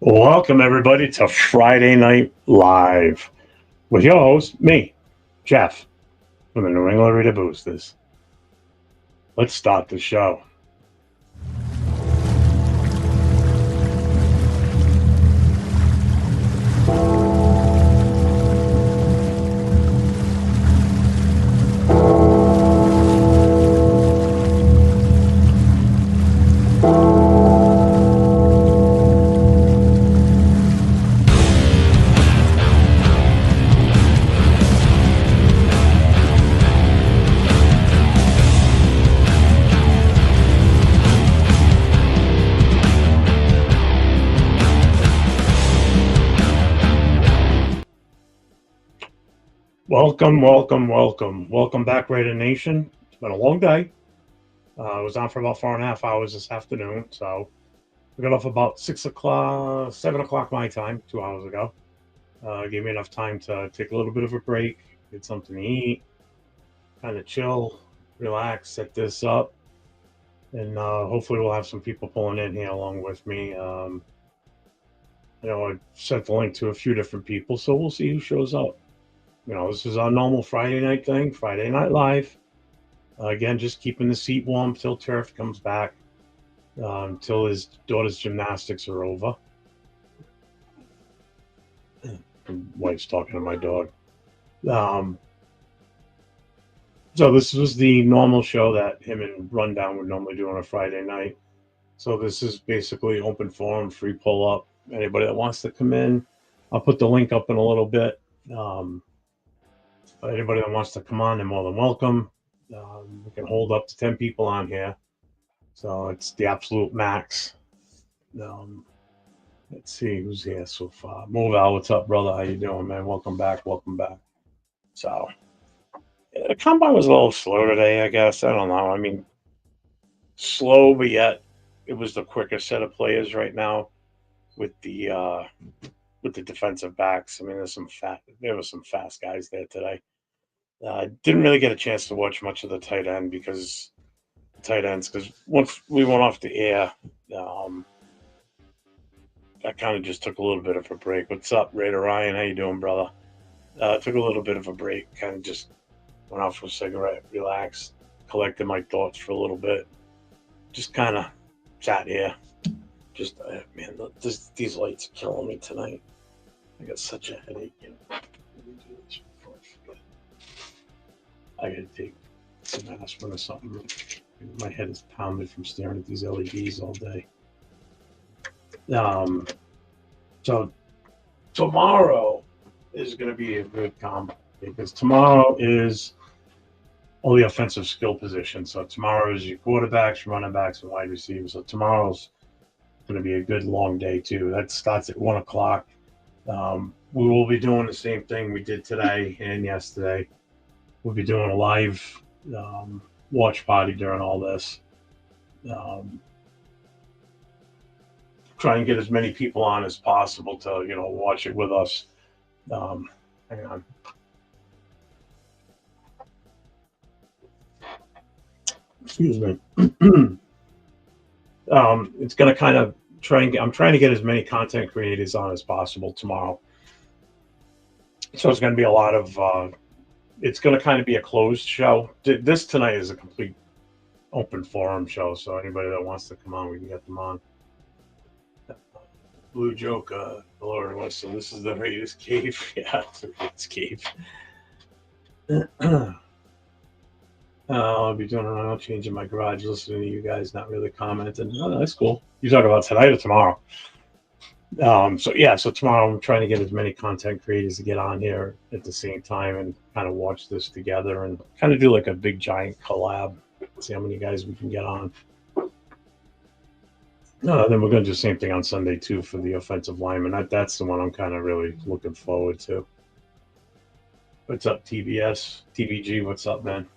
Welcome, everybody, to Friday Night Live with your host, me, Jeff, from the New England Reader Boosters. Let's start the show. Welcome back, Raider Nation. It's been a long day. I was on for about 4.5 hours this afternoon, so we got off about 6 o'clock, 7 o'clock my time, 2 hours ago. Gave me enough time to take a little bit of a break, get something to eat, kind of chill, relax, set this up, and hopefully we'll have some people pulling in here along with me. I sent the link to a few different people, so we'll see who shows up. This is our normal Friday night thing, Friday Night Live. Again, just keeping the seat warm till Turf comes back, until his daughter's gymnastics are over. My wife's talking to my dog. So this was the normal show that him and Rundown would normally do on a Friday night. So this is basically open forum, free pull up. Anybody that wants to come in, I'll put the link up in a little bit. Anybody that wants to come on, they're more than welcome. We can hold up to 10 people on here. So it's the absolute max. Let's see who's here so far. Moval, what's up, brother? How you doing, man? Welcome back. So the combine was a little slow today, I guess. I don't know. I mean, slow, but yet it was the quickest set of players right now with the defensive backs. I mean, there were some fast guys there today. Didn't really get a chance to watch much of the tight ends because once we went off the air, I kind of just took a little bit of a break. What's up, Raider Ryan? How you doing, brother? Took a little bit of a break, kind of just went out for a cigarette, relaxed, collected my thoughts for a little bit, just kind of sat here. Just man, these lights are killing me tonight. I got such a headache. Let me do this before I forget. I gotta take some aspirin or something. My head is pounded from staring at these LEDs all day. So tomorrow is going to be a good combo because tomorrow is all the offensive skill positions. So tomorrow is your quarterbacks, running backs, and wide receivers. So tomorrow's going to be a good long day too. That starts at 1 o'clock. We will be doing the same thing we did today and yesterday. We'll be doing a live watch party during all this. Try and get as many people on as possible to watch it with us. Hang on. Excuse me. It's going to kind of I'm trying to get as many content creators on as possible tomorrow. So it's going to be a lot of. It's going to kind of be a closed show. This tonight is a complete open forum show, so anybody that wants to come on, we can get them on. Blue Joker, hello everyone. So this is the Raiders cave. Yeah, it's the Raiders cave. I'll be doing an oil change in my garage, listening to you guys, not really commenting. Oh, that's cool. You talk about tonight or tomorrow? So tomorrow I'm trying to get as many content creators to get on here at the same time and kind of watch this together and kind of do like a big giant collab. See how many guys we can get on. Then we're going to do the same thing on Sunday too for the offensive lineman. That's the one I'm kind of really looking forward to. What's up, TBS? TBG, what's up, man?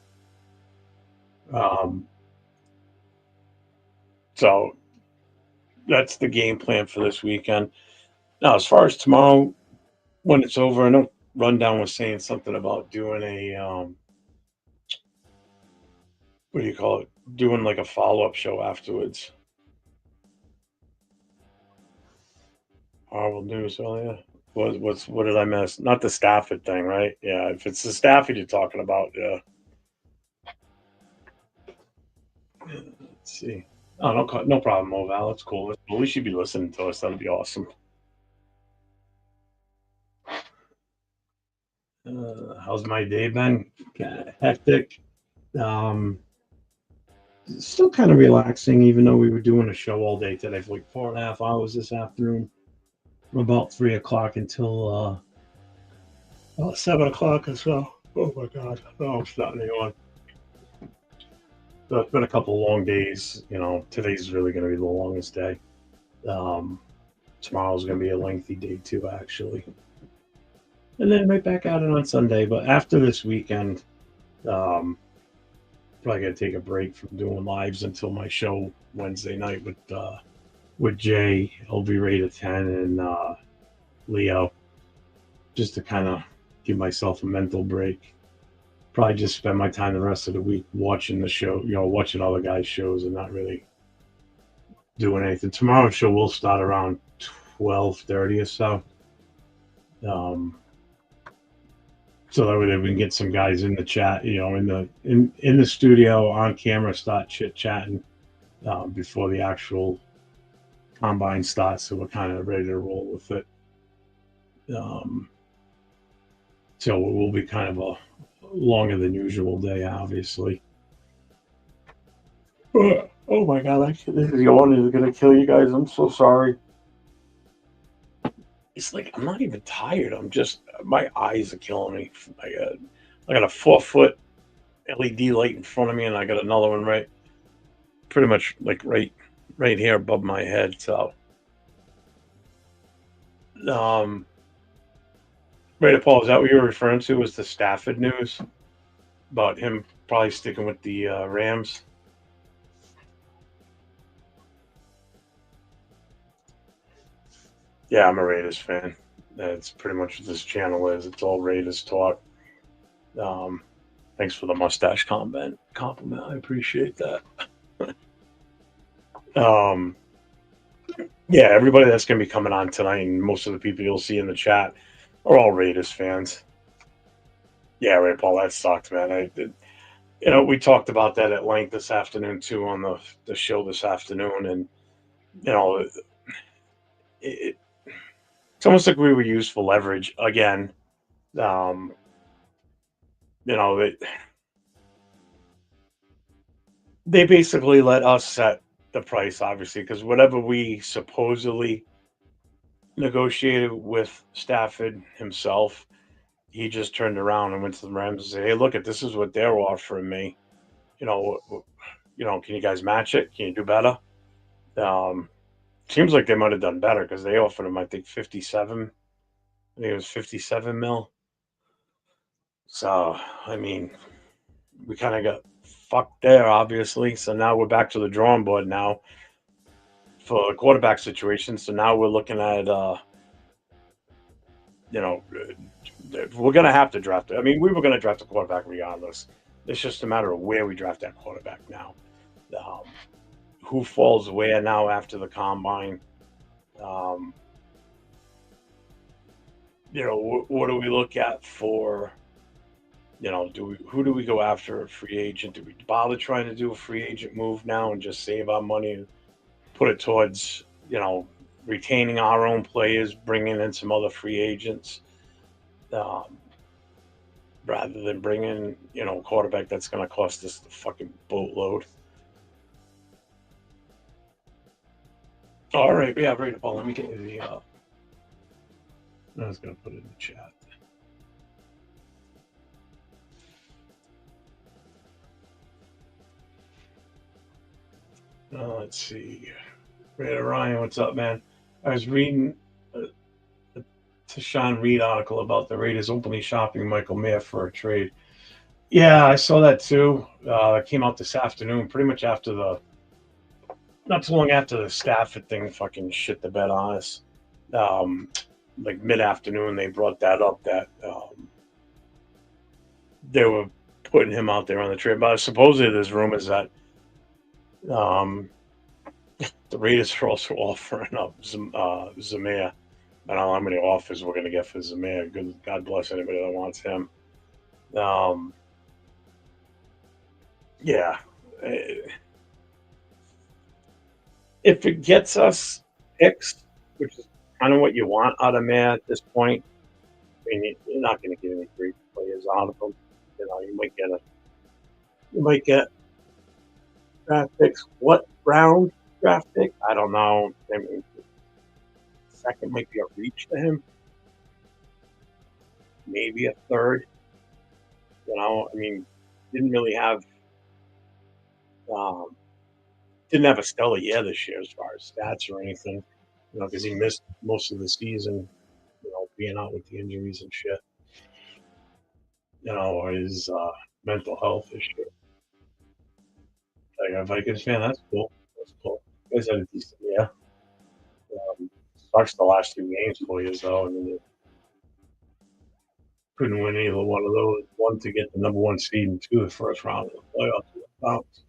So that's the game plan for this weekend. Now, as far as tomorrow, when it's over, I know Rundown was saying something about doing a what do you call it? Doing like a follow-up show afterwards. Horrible news earlier. What did I miss? Not the Stafford thing, right? Yeah, if it's the Stafford you're talking about, yeah. Let's see. Oh, no problem, Val. It's cool. At least you'd be listening to us. That'd be awesome. How's my day been? Kind of hectic. Um, Still kind of relaxing, even though we were doing a show all day today for like 4.5 hours this afternoon, from about 3 o'clock until 7 o'clock or so. Oh my god! Oh, it's not anyone. So it's been a couple long days. Today's really going to be the longest day. Um, Tomorrow's going to be a lengthy day too, actually. And then right back at it on Sunday. But after this weekend, um, probably got to take a break from doing lives until my show Wednesday night with Jay. I'll be rated 10 and Leo, just to kind of give myself a mental break. Probably just spend my time the rest of the week watching the show, watching other guys' shows and not really doing anything. Tomorrow's show will start around 12:30 or so. So that way we can get some guys in the chat, in the studio on camera, start chit chatting before the actual combine starts. So we're kind of ready to roll with it. So it will be kind of a longer than usual day, obviously. Oh my god, this yawn is gonna kill you guys. I'm so sorry. It's like I'm not even tired. I'm just my eyes are killing me. I got a 4 foot LED light in front of me, and I got another one pretty much like right here above my head. So, right, Paul, is that what you were referring to? Was the Stafford news about him probably sticking with the Rams? Yeah, I'm a Raiders fan. That's pretty much what this channel is. It's all Raiders talk. Thanks for the mustache compliment. I appreciate that. Yeah, everybody that's going to be coming on tonight, and most of the people you'll see in the chat are all Raiders fans. Yeah, right, Paul. That sucked, man. We talked about that at length this afternoon too on the show this afternoon, and it's almost like we were used for leverage again. They basically let us set the price, obviously, because whatever we supposedly negotiated with Stafford himself, he just turned around and went to the Rams and said, "Hey, look this is what they're offering me. You know, can you guys match it? Can you do better?" Seems like they might have done better because they offered him, I think, 57. I think it was 57 mil. So, I mean, we kind of got fucked there, obviously. So now we're back to the drawing board now for a quarterback situation. So now we're looking at, we're going to have to draft it. I mean, we were going to draft a quarterback regardless. It's just a matter of where we draft that quarterback now. Who falls where now after the combine? What do we look at for? Who do we go after a free agent? Do we bother trying to do a free agent move now and just save our money and put it towards, retaining our own players, bringing in some other free agents, rather than bringing, a quarterback that's going to cost us the fucking boatload. All right, yeah, right. Well, let me get you the. I was going to put it in the chat. Let's see. Raider Ryan, what's up, man? I was reading a Tashawn Reed article about the Raiders openly shopping Michael Mayer for a trade. Yeah, I saw that too. It came out this afternoon, pretty much not too long after the Stafford thing fucking shit the bed on us. Like mid-afternoon, they brought that up that they were putting him out there on the trade. But supposedly there's rumors that the Raiders are also offering up Zamir I don't know how many offers we're going to get for Zamir. Good, God bless anybody that wants him. Um, yeah. Eh, If it gets us picks, which is kind of what you want out of Mayor at this point, I mean, you're not going to get any great players out of them. You might get draft picks. What round draft pick? I don't know. I mean, second might be a reach to him. Maybe a third. I mean, didn't really have um, didn't have a stellar year this year as far as stats or anything. Because he missed most of the season. Being out with the injuries and shit. Or his mental health issue. Like a Vikings fan, that's cool. That's cool. You guys had a decent year. Sucks the last two games for you, though. I mean, you couldn't win either one of those. One to get the number one seed, and two the first round of the playoffs.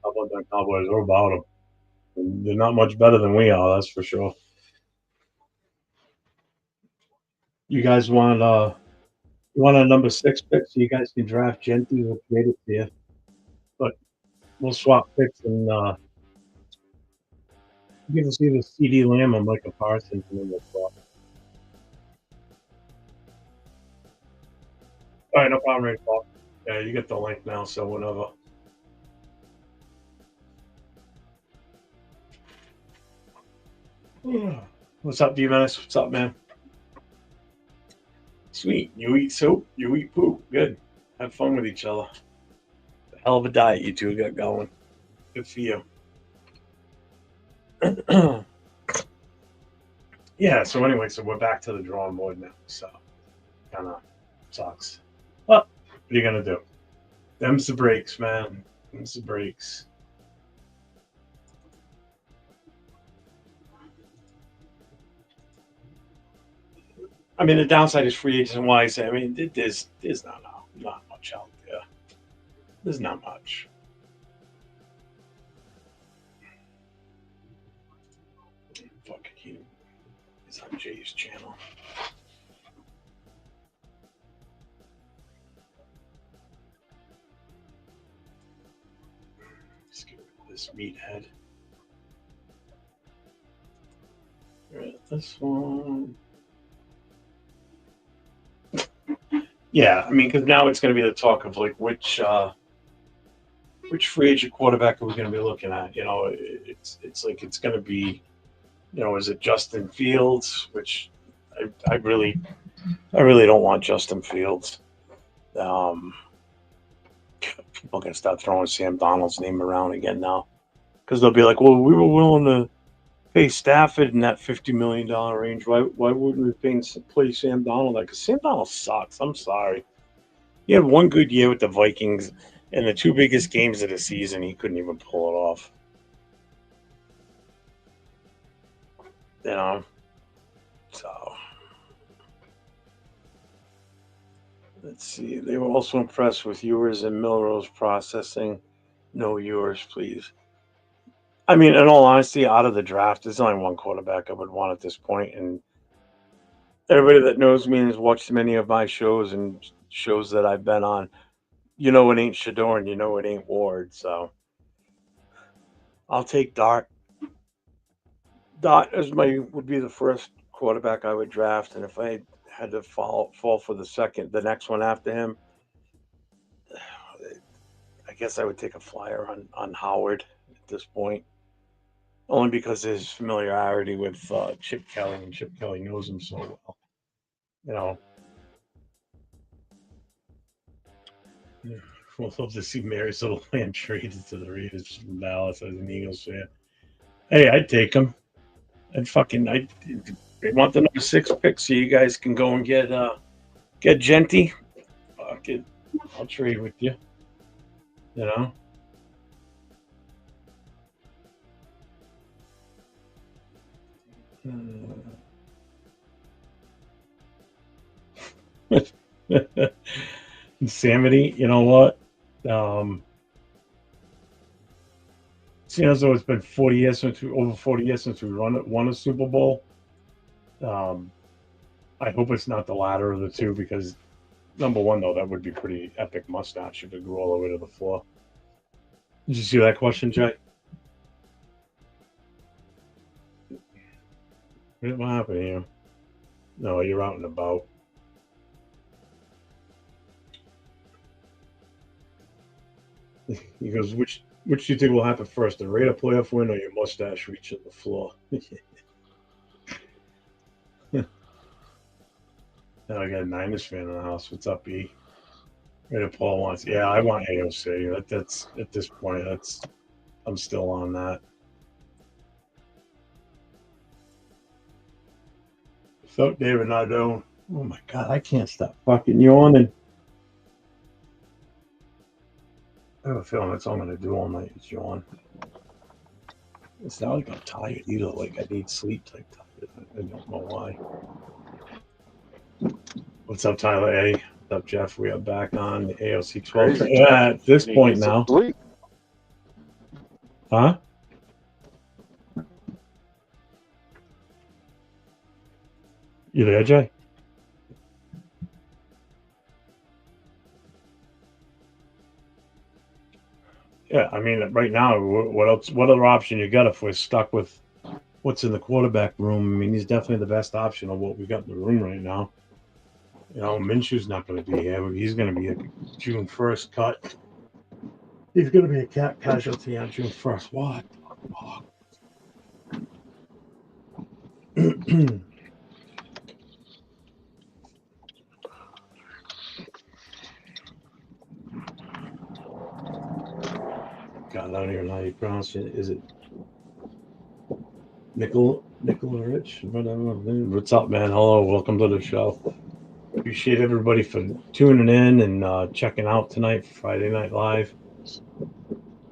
How about them Cowboys? What about them? They're not much better than we are, that's for sure. You guys want a number 6 pick so you guys can draft Gentry. We'll trade it to you, but we'll swap picks and give us either CD Lamb or Micah Parsons, and then we'll swap. All right, no problem, Ray Paul. Yeah, you get the link now, so whenever. What's up, D-Menace? What's up, man? Sweet. You eat soup, you eat poop. Good. Have fun with each other. Hell of a diet you two got going. Good for you. Yeah, so anyway, so we're back to the drawing board now. So kind of sucks. Well, what are you going to do? Them's the breaks, man. Them's the breaks. I mean, the downside is free agent wise. I mean, there's not much out there. There's not much. Fucking he is on Jay's channel. Let's get rid of this meathead. This one. Yeah, I mean, because now it's going to be the talk of like which free agent quarterback are we going to be looking at? It's like it's going to be, is it Justin Fields? Which I really don't want Justin Fields. People can start throwing Sam Donald's name around again now because they'll be like, well, we were willing to pay Stafford in that $50 million range. Why wouldn't we play Sam Donald? Because Sam Donald sucks. I'm sorry. He had one good year with the Vikings, and the two biggest games of the season, he couldn't even pull it off. So let's see. They were also impressed with Ewers and Milrose processing. No Ewers, please. I mean, in all honesty, out of the draft, there's only one quarterback I would want at this point, and everybody that knows me and has watched many of my shows and shows that I've been on, it ain't Shador and it ain't Ward. So I'll take Dart. Dart would be the first quarterback I would draft, and if I had to fall for the next one after him, I guess I would take a flyer on Howard at this point, only because of his familiarity with Chip Kelly, and Chip Kelly knows him so well. We'll love to see Mary's little land traded to the Raiders from Dallas as an Eagles fan. Hey, I'd take him. I want the number 6 pick so you guys can go and get Genty. Fuck it. I'll trade with you. You know? Insanity, you know what? Seeing as though it's been 40 years since over 40 years since we won a Super Bowl. I hope it's not the latter of the two because number one, though, that would be pretty epic mustache if it grew all the way to the floor. Did you see that question, Jay? What happened here? No, you're out and about. He goes, which do you think will happen first, the Raider playoff win or your mustache reaching the floor? Now I got a Niners fan in the house. What's up, E? Raider Paul wants. Yeah, I want AOC. That's at this point. I'm still on that. So David Nardone. Oh my God, I can't stop fucking yawning. I have a feeling that's all I'm gonna do all night is yawn. It's not like I'm tired either. Like I need sleep type tired. I don't know why. What's up, Tyler A? What's up, Jeff? We are back on the AOC 12. Crazy, Yeah, Jeff. at this You point get some now. sleep. Huh? You there, Jay? Yeah, I mean, right now, what else? What other option you got if we're stuck with what's in the quarterback room? I mean, he's definitely the best option of what we got in the room right now. You know, Minshew's not going to be here. He's going to be a June 1st cut. He's going to be a cap casualty on June 1st. What the fuck? God, I don't even know how you pronounce it. Is it Nickel Rich? Whatever. What's up, man? Hello, welcome to the show. Appreciate everybody for tuning in and checking out tonight for Friday Night Live.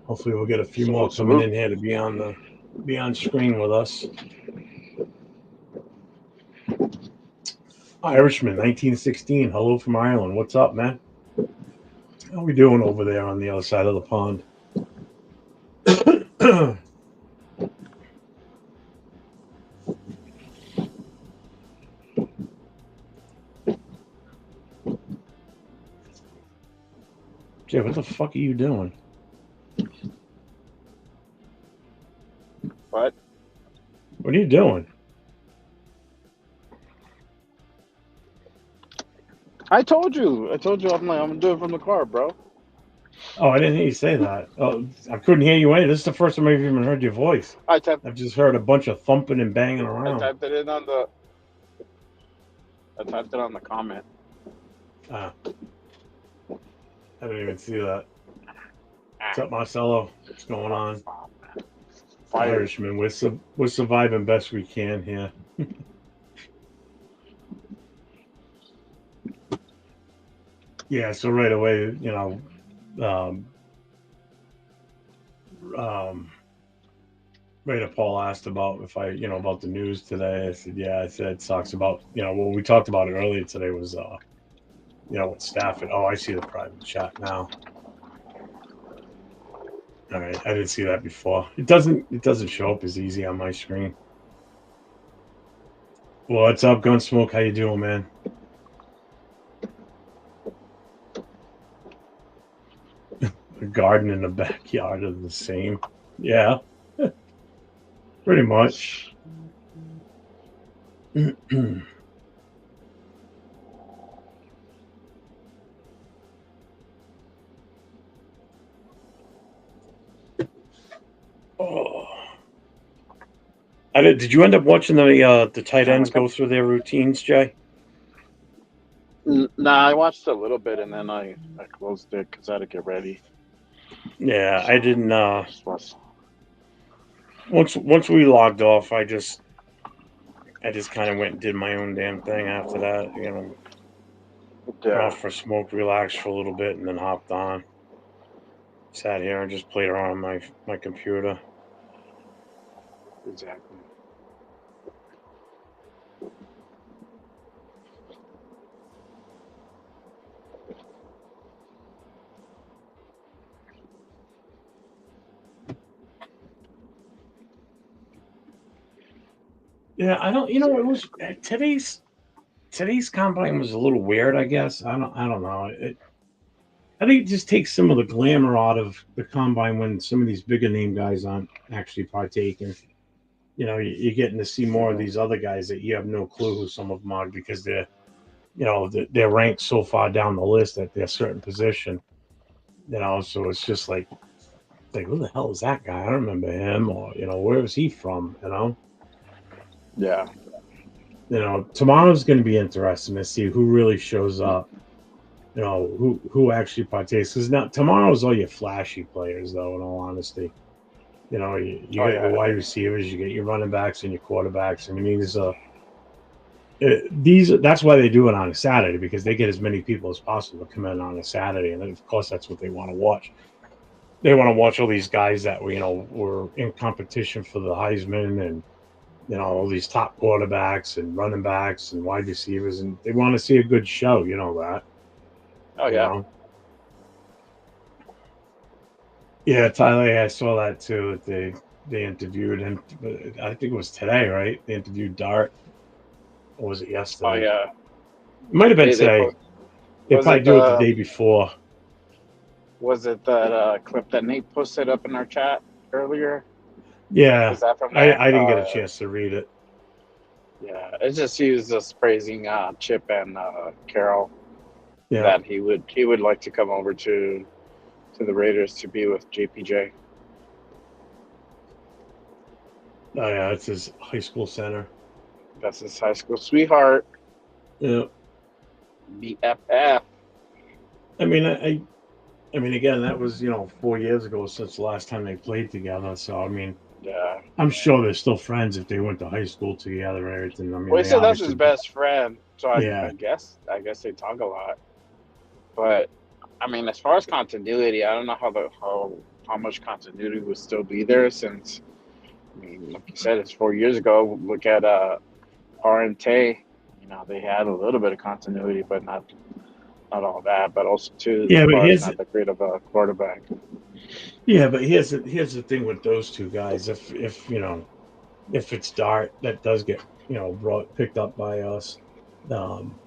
Hopefully, we'll get a few more coming in here to be on screen with us. Irishman, 1916. Hello from Ireland. What's up, man? How we doing over there on the other side of the pond? Jay, what the fuck are you doing? What? What are you doing? I told you. I'm doing it from the car, bro. Oh, I didn't hear you say that. Oh, I couldn't hear you. This is the first time I've even heard your voice. I've just heard a bunch of thumping and banging around. I typed it on the comment. I didn't even see that. What's up, Marcelo? What's going on? Irishman, we're surviving best we can here. Yeah, so right away, you know, Raider Paul asked about if I, about the news today. I said, yeah. I said it sucks about, what we talked about it earlier today was, with Stafford. Oh, I see the private chat now. All right, I didn't see that before. It doesn't show up as easy on my screen. Well, what's up, Gunsmoke? How you doing, man? The garden in the backyard are the same. Yeah, pretty much. Oh. Did you end up watching the tight ends go through their routines, Jay? Nah, I watched a little bit and then I closed it because I had to get ready. Yeah, I didn't. Once we logged off, I just kind of went and did my own damn thing after that. Went off for a smoke, relaxed for a little bit, and then hopped on. Sat here and just played around on my computer. Exactly. Yeah, I don't. You know, it was today's combine was a little weird. I guess I don't know. I think it just takes some of the glamour out of the combine when some of these bigger name guys aren't actually partaking. You know, you're getting to see more of Hmm. these other guys that you have no clue who some of them are because they're ranked so far down the list at their certain position. You know, so it's just like who the hell is that guy? I don't remember him, or where is he from? Yeah. Tomorrow's going to be interesting to see who really shows up. Who actually partakes, because now tomorrow's all your flashy players, though, in all honesty. You Oh got your yeah. wide receivers, you get your running backs and your quarterbacks. I mean, these that's why they do it on a Saturday, because they get as many people as possible to come in on a Saturday, and then of course that's what they want to watch. They want to watch all these guys that were in competition for the Heisman, and all these top quarterbacks and running backs and wide receivers, and they want to see a good show. You know that. Oh You yeah. know. Yeah, Tyler, I saw that too. That they interviewed him. I think it was today, right? They interviewed Dart, or was it Oh yesterday? yeah. It might have been They today. post. They Was probably it do it the the day before. was it that clip that Nate posted up in our chat earlier? Yeah, Was that from I there? I didn't get a chance to read it. Yeah. It's just he was just praising Chip and Carroll Yeah, that he would like to come over to the Raiders to be with JPJ. oh yeah, it's his high school center. That's his high school sweetheart, Yeah, BFF. I mean, again, that was 4 years ago since the last time they played together. So I mean, Yeah. I'm sure they're still friends if they went to high school together and everything. I mean, Well, he they said that's his obviously, best friend, so I yeah, guess they talk a lot. But I mean, as far as continuity, I don't know how much continuity would still be there since I mean, like you said, it's 4 years ago. Look at R and Tay. They had a little bit of continuity, but not all that. But also too, yeah. But Barr's here's not that great of a quarterback. Yeah, but here's the thing with those two guys. If it's Dart that does get brought picked up by us, um,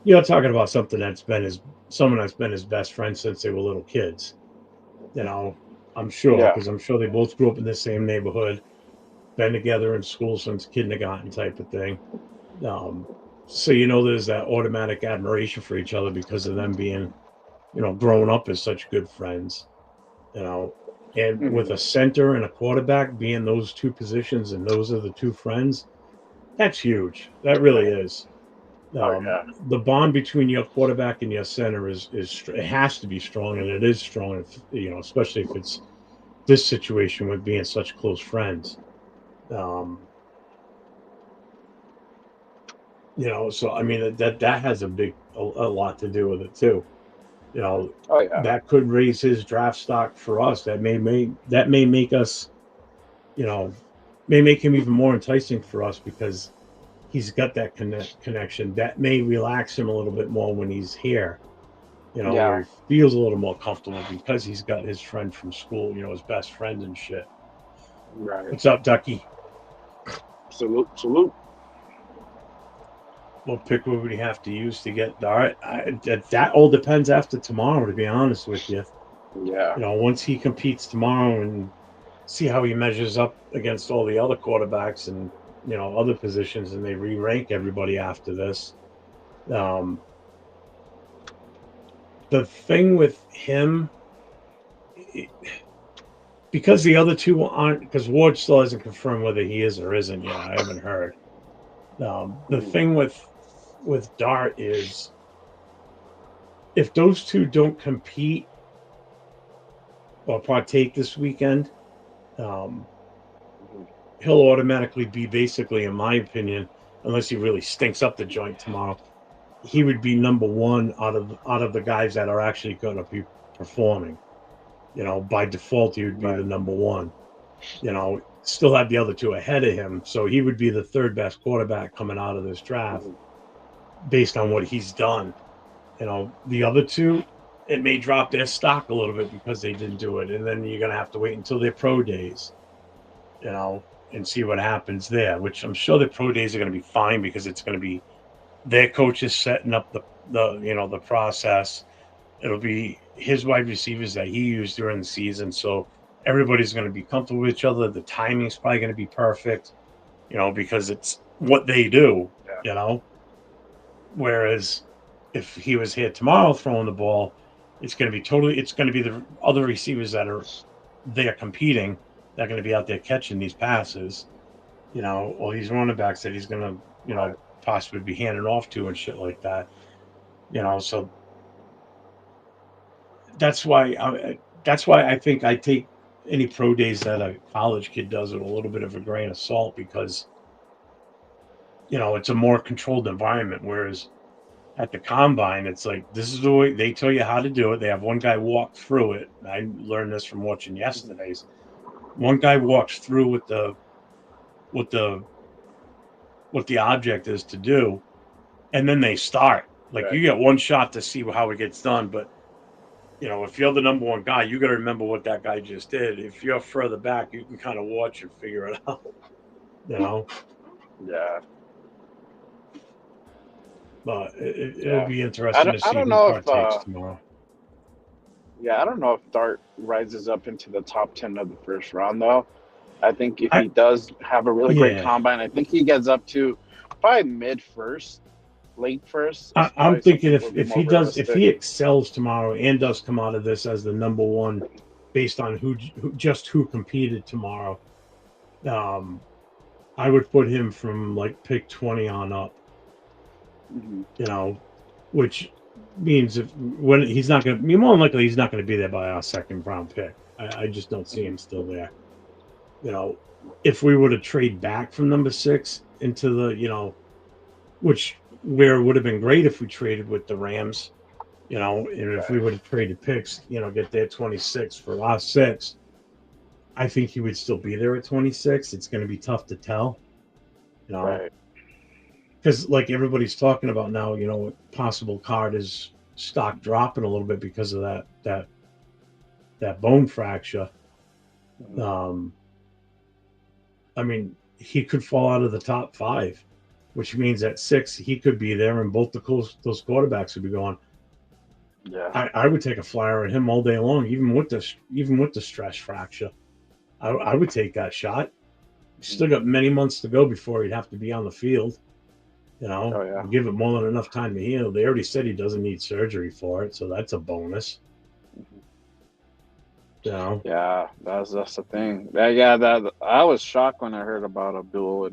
talking about someone that's been his best friend since they were little kids. You know, I'm sure, Yeah. because I'm sure they both grew up in the same neighborhood, been together in school since kindergarten type of thing. Um, so there's that automatic admiration for each other because of them being grown up as such good friends. you know. And with Hmm. a center and a quarterback being those two positions, and those are the two friends, that's huge. That really is. Oh yeah. The bond between your quarterback and your center it has to be strong, and it is strong. Especially if it's this situation with being such close friends. Um, so I mean that has a lot to do with it too. You know, Oh yeah. that could raise his draft stock for us. That may make us you know, may make him even more enticing for us because he's got that connection. That may relax him a little bit more when he's here, where Yeah. he feels a little more comfortable because he's got his friend from school, his best friend and shit. Right. What's up, Ducky? Salute. Salute. What pick would we have to use to get Dart? That all depends after tomorrow, to be honest with you. Yeah. Once he competes tomorrow and see how he measures up against all the other quarterbacks and other positions, and they re-rank everybody after this. Um, the thing with him, because the other two aren't, because Ward still hasn't confirmed whether he is or isn't yet. I haven't heard. The Mhm. thing with Dart is, if those two don't compete or partake this weekend, um, Mhm. he'll automatically be, basically, in my opinion, unless he really stinks up the joint tomorrow, he would be number one out of the guys that are actually going to be performing. By default, he would be Right. the number one. Still have the other two ahead of him, so he would be the third best quarterback coming out of this draft Mhm. based on what he's done. The other two, it may drop their stock a little bit because they didn't do it, and then you're gonna have to wait until their pro days. You know, and see what happens there. Which I'm sure the pro days are going to be fine because it's going to be their coaches setting up the process. It'll be his wide receivers that he used during the season, so everybody's going to be comfortable with each other. The timing's probably going to be perfect, because it's what they do, Yeah. you know. Whereas if he was here tomorrow throwing the ball, it's going to be the other receivers that are there competing that are going to be out there catching these passes, or these running backs that he's going to, Right. possibly be handing off to and shit like that, so that's why I think I take any pro days that a college kid does with a little bit of a grain of salt because it's a more controlled environment. Whereas at the combine, it's like this is the way they tell you how to do it. They have one guy walk through it. I learned this from watching yesterday's. One guy walks through what the what the object is to do, and then they start. Like Right. you get one shot to see how it gets done, but if you're the number one guy, you got to remember what that guy just did. If you're further back, you can kind of watch and figure it out. You know, Yeah. but it'll Yeah. be interesting to I see don't who know if partakes tomorrow. yeah, I don't know if Dart rises up into the top 10 of the first round though. I think if I he does have a really great Yeah, combine, I think he gets up to probably mid first, late first is I'm probably thinking something if would be if more he does if realistic. he excels tomorrow and does come out of this as the number one, based on who competed tomorrow, um, I would put him from like pick 20 on up. Hmm. You know, which means if when he's not going to, more than likely he's not going to be there by our second round pick. I just don't see him still there. You know, if we were to trade back from number 6 into the, which where it would have been great if we traded with the Rams, and if we Right. would have traded picks, get their 26 for our 6, I think he would still be there at 26. It's going to be tough to tell, you know, Right. because like everybody's talking about now, possible card is stock dropping a little bit because of that bone fracture. Mhm. Um, I mean, he could fall out of the top 5, which means at 6 he could be there, and both those quarterbacks would be going. Yeah. I would take a flyer on him all day long, even with the stress fracture. I would take that shot. Still Mhm. got many months to go before he'd have to be on the field. Oh yeah. Give it more than enough time to heal. They already said he doesn't need surgery for it, so that's a bonus. Mhm. You know, Yeah, that's the thing. Yeah, that I was shocked when I heard about Abdul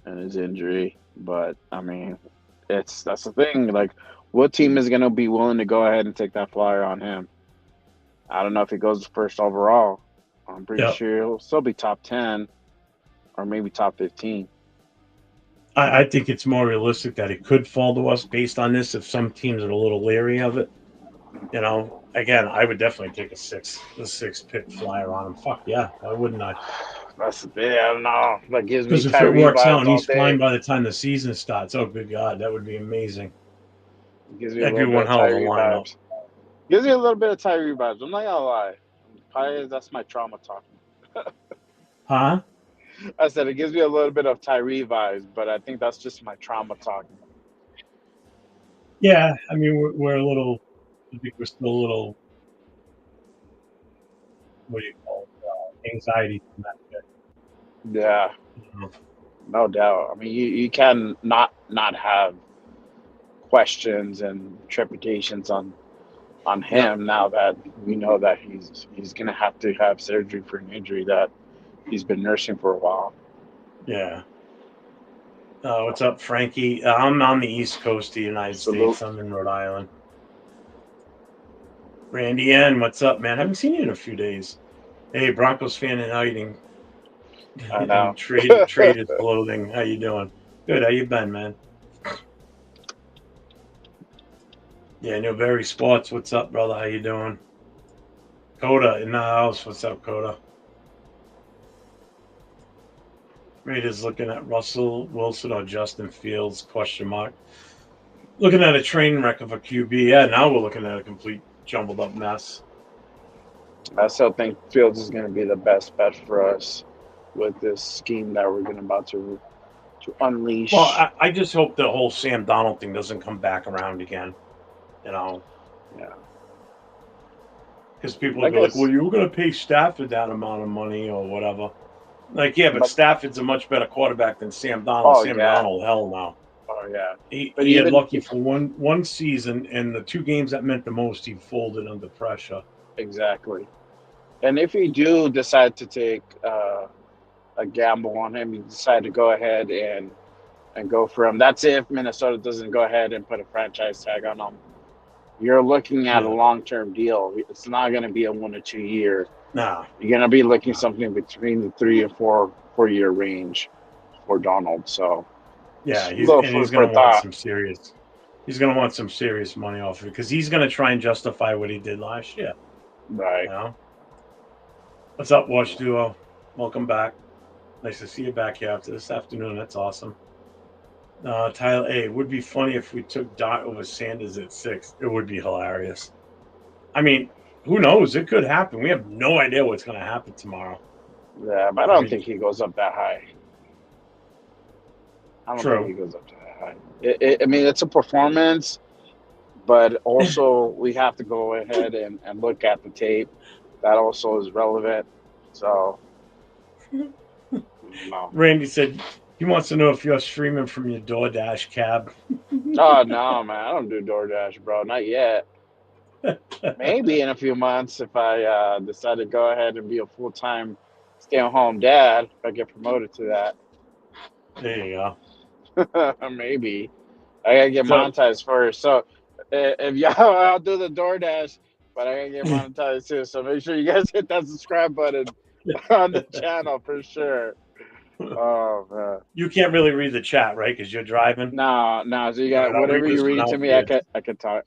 and his injury. But I mean, that's the thing. Like, what team is gonna be willing to go ahead and take that flyer on him? I don't know if he goes first overall. I'm pretty yeah. sure he'll still be top 10 or maybe top 15. I think it's more realistic that it could fall to us based on this. If some teams are a little leery of it, again, I would definitely take a six pick flyer on him. Fuck yeah, why wouldn't I? That's the thing. I don't know. That gives me Because if it Tyree works out vibes and all he's day. fine by the time the season starts, oh good God, that would be amazing. It gives me a That'd be little bit one of hell of a Tyree lineup. vibes. Gives me a little bit of Tyree vibes. I'm not gonna lie. Probably that's my trauma talking. Huh? I said it gives me a little bit of Tyree vibes, but I think that's just my trauma talking. Yeah, I mean we're a little. I think we're still a little. What do you call it? Anxiety from that pick. Yeah, You know? no doubt. I mean, you can not have questions and trepidations on Yep. him now that we know that he's gonna have to have surgery for an injury that he's been nursing for a while. Yeah. What's up, Frankie? I'm on the East Coast of the United Salute. States. I'm in Rhode Island. Randy N, what's up, man? Haven't seen you in a few days. Hey, Broncos fan in hiding I and know. traded clothing. How you doing? Good. How you been, man? Yeah, Newberry Sports. What's up, brother? How you doing? Coda in the house. What's up, Coda? Raiders looking at Russell Wilson or Justin Fields? Question mark. Looking at a train wreck of a QB. Yeah, now we're looking at a complete jumbled up mess. I still think Fields is going to be the best bet for us. with this scheme that we're going about to Well, unleash. I just hope the whole Sam Donald thing doesn't come back around again. You know, Yeah, because people would I be like, "Well, guess. you were going to pay Stafford that amount of money or whatever." Like, yeah, but But Stafford's a much better quarterback than Sam Donald. oh Sam yeah, Donald, hell no. oh yeah. But He had even lucky for one season, and the two games that meant the most, he folded under pressure. exactly. And if you do decide to take a gamble on him, you decide to go ahead and go for him. That's if Minnesota doesn't go ahead and put a franchise tag on him. You're looking at a Yeah, long term deal. It's not going to be a 1 or 2 year. nah, You're going to be looking nah. something between the 3 and 4 year range for Donald. So Yeah, just a little he's food for gonna want thought. some serious. He's gonna want some serious money off of it because he's gonna try and justify what he did last year. Right. You know, what's up, Watch Duo? Welcome back. Nice to see you back here after this afternoon. That's awesome. Tyler A. It would be funny if we took Dot over Sanders at 6. It would be hilarious. I mean, who knows? It could happen. We have no idea what's going to happen tomorrow. Yeah, but I I don't mean, think he goes up that high. I don't think true. he goes up to that high. I mean, it's a performance, but also we have to go ahead and look at the tape. That also is relevant. So, no. Randy said he wants to know if you're streaming from your DoorDash cab. Oh, no, man. I don't do DoorDash, bro. Not yet. Maybe in a few months if I decide to go ahead and be a full time stay at home dad, if I get promoted to There you go. that. Maybe. I gotta get So, monetized first. So if y'all, I'll do the DoorDash, but I gotta get monetized too. So make sure you guys hit that subscribe button on the channel for sure. Oh man. you can't really read the chat, right? Because you're driving. No, no. So you All got right, I'll read whatever this you're one reading to out me. for you. I could talk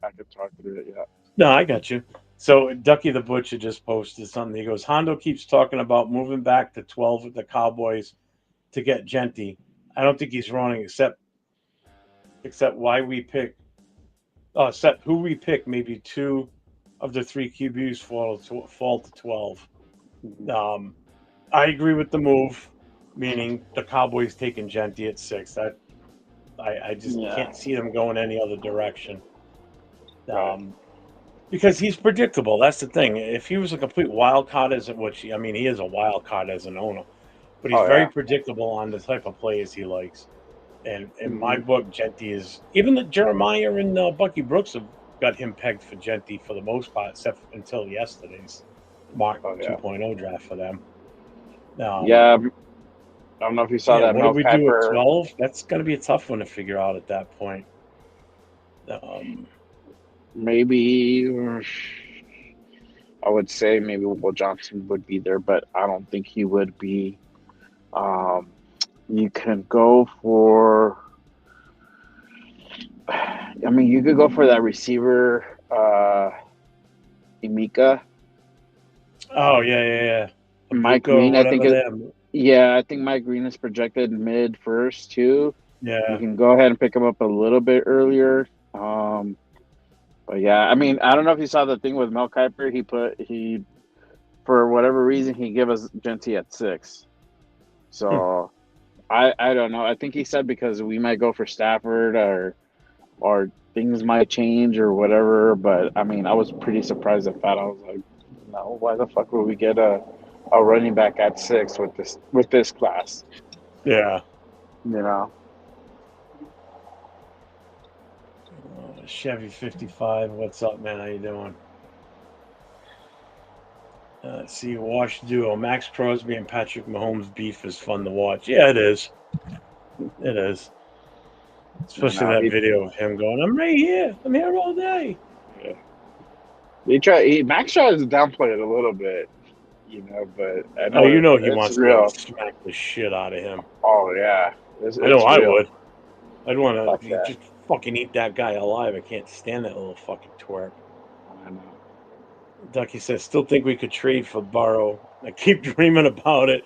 through it. Yeah. No, I got you. So Ducky the Butcher just posted something. He goes, Hondo keeps talking about moving back to 12 with the Cowboys to get Genty. I don't think he's wrong, except why we pick, except who we pick. Maybe two of the three QBs fall to 12. Mhm. Um, I agree with the move, meaning the Cowboys taking Genty at 6. That I just Yeah. can't see them going any other direction. Right. Um, because he's predictable. That's the thing. If he was a complete wild card I mean, he is a wild card as an owner, but he's Oh very yeah. predictable on the type of players he likes. And in my Hmm. book, Genty is even the Jeremiah and Bucky Brooks have got him pegged for Genty for the most part, except until yesterday's Mark Oh yeah. 2.0 draft for them. Um, Yeah. I don't know if you saw yeah, that what do Mel we do at Kiper. 12? That's going to be a tough one to figure out at that point. Maybe I would say maybe Will Johnson would be there, but I don't think he would be. Um, you can go for. I mean, you could go for that receiver, Emeka. Oh, yeah. Mike Abuka or Green, I think whatever it. there. Yeah, I think Mike Green is projected mid first too. You Yeah. can go ahead and pick him up a little bit earlier. But yeah, I mean, I don't know if you saw the thing with Mel Kiper. He for whatever reason he gave us Genty at 6. So I don't know. I think he said because we might go for Stafford or things might change or whatever. But I mean, I was pretty surprised at that. I was like, no, why the fuck would we get a running back at 6 with this class? Yeah. You know. Chevy 55. What's up, man? How you doing? Let's see. Wash duo. Max Crosby and Patrick Mahomes beef is fun to watch. Yeah, it is. It is. You Especially know, that video of him going, I'm right here. I'm here all day. yeah. Max tries to downplay it a little bit, but I Oh, you know know he it's wants to real. smack the shit out of him. Oh yeah, I know it's I real. would. I'd want Fuck to yeah, just fucking eat that guy alive. I can't stand that little fucking twerp. I know. Ducky says, still think we could trade for Burrow. I keep dreaming about it.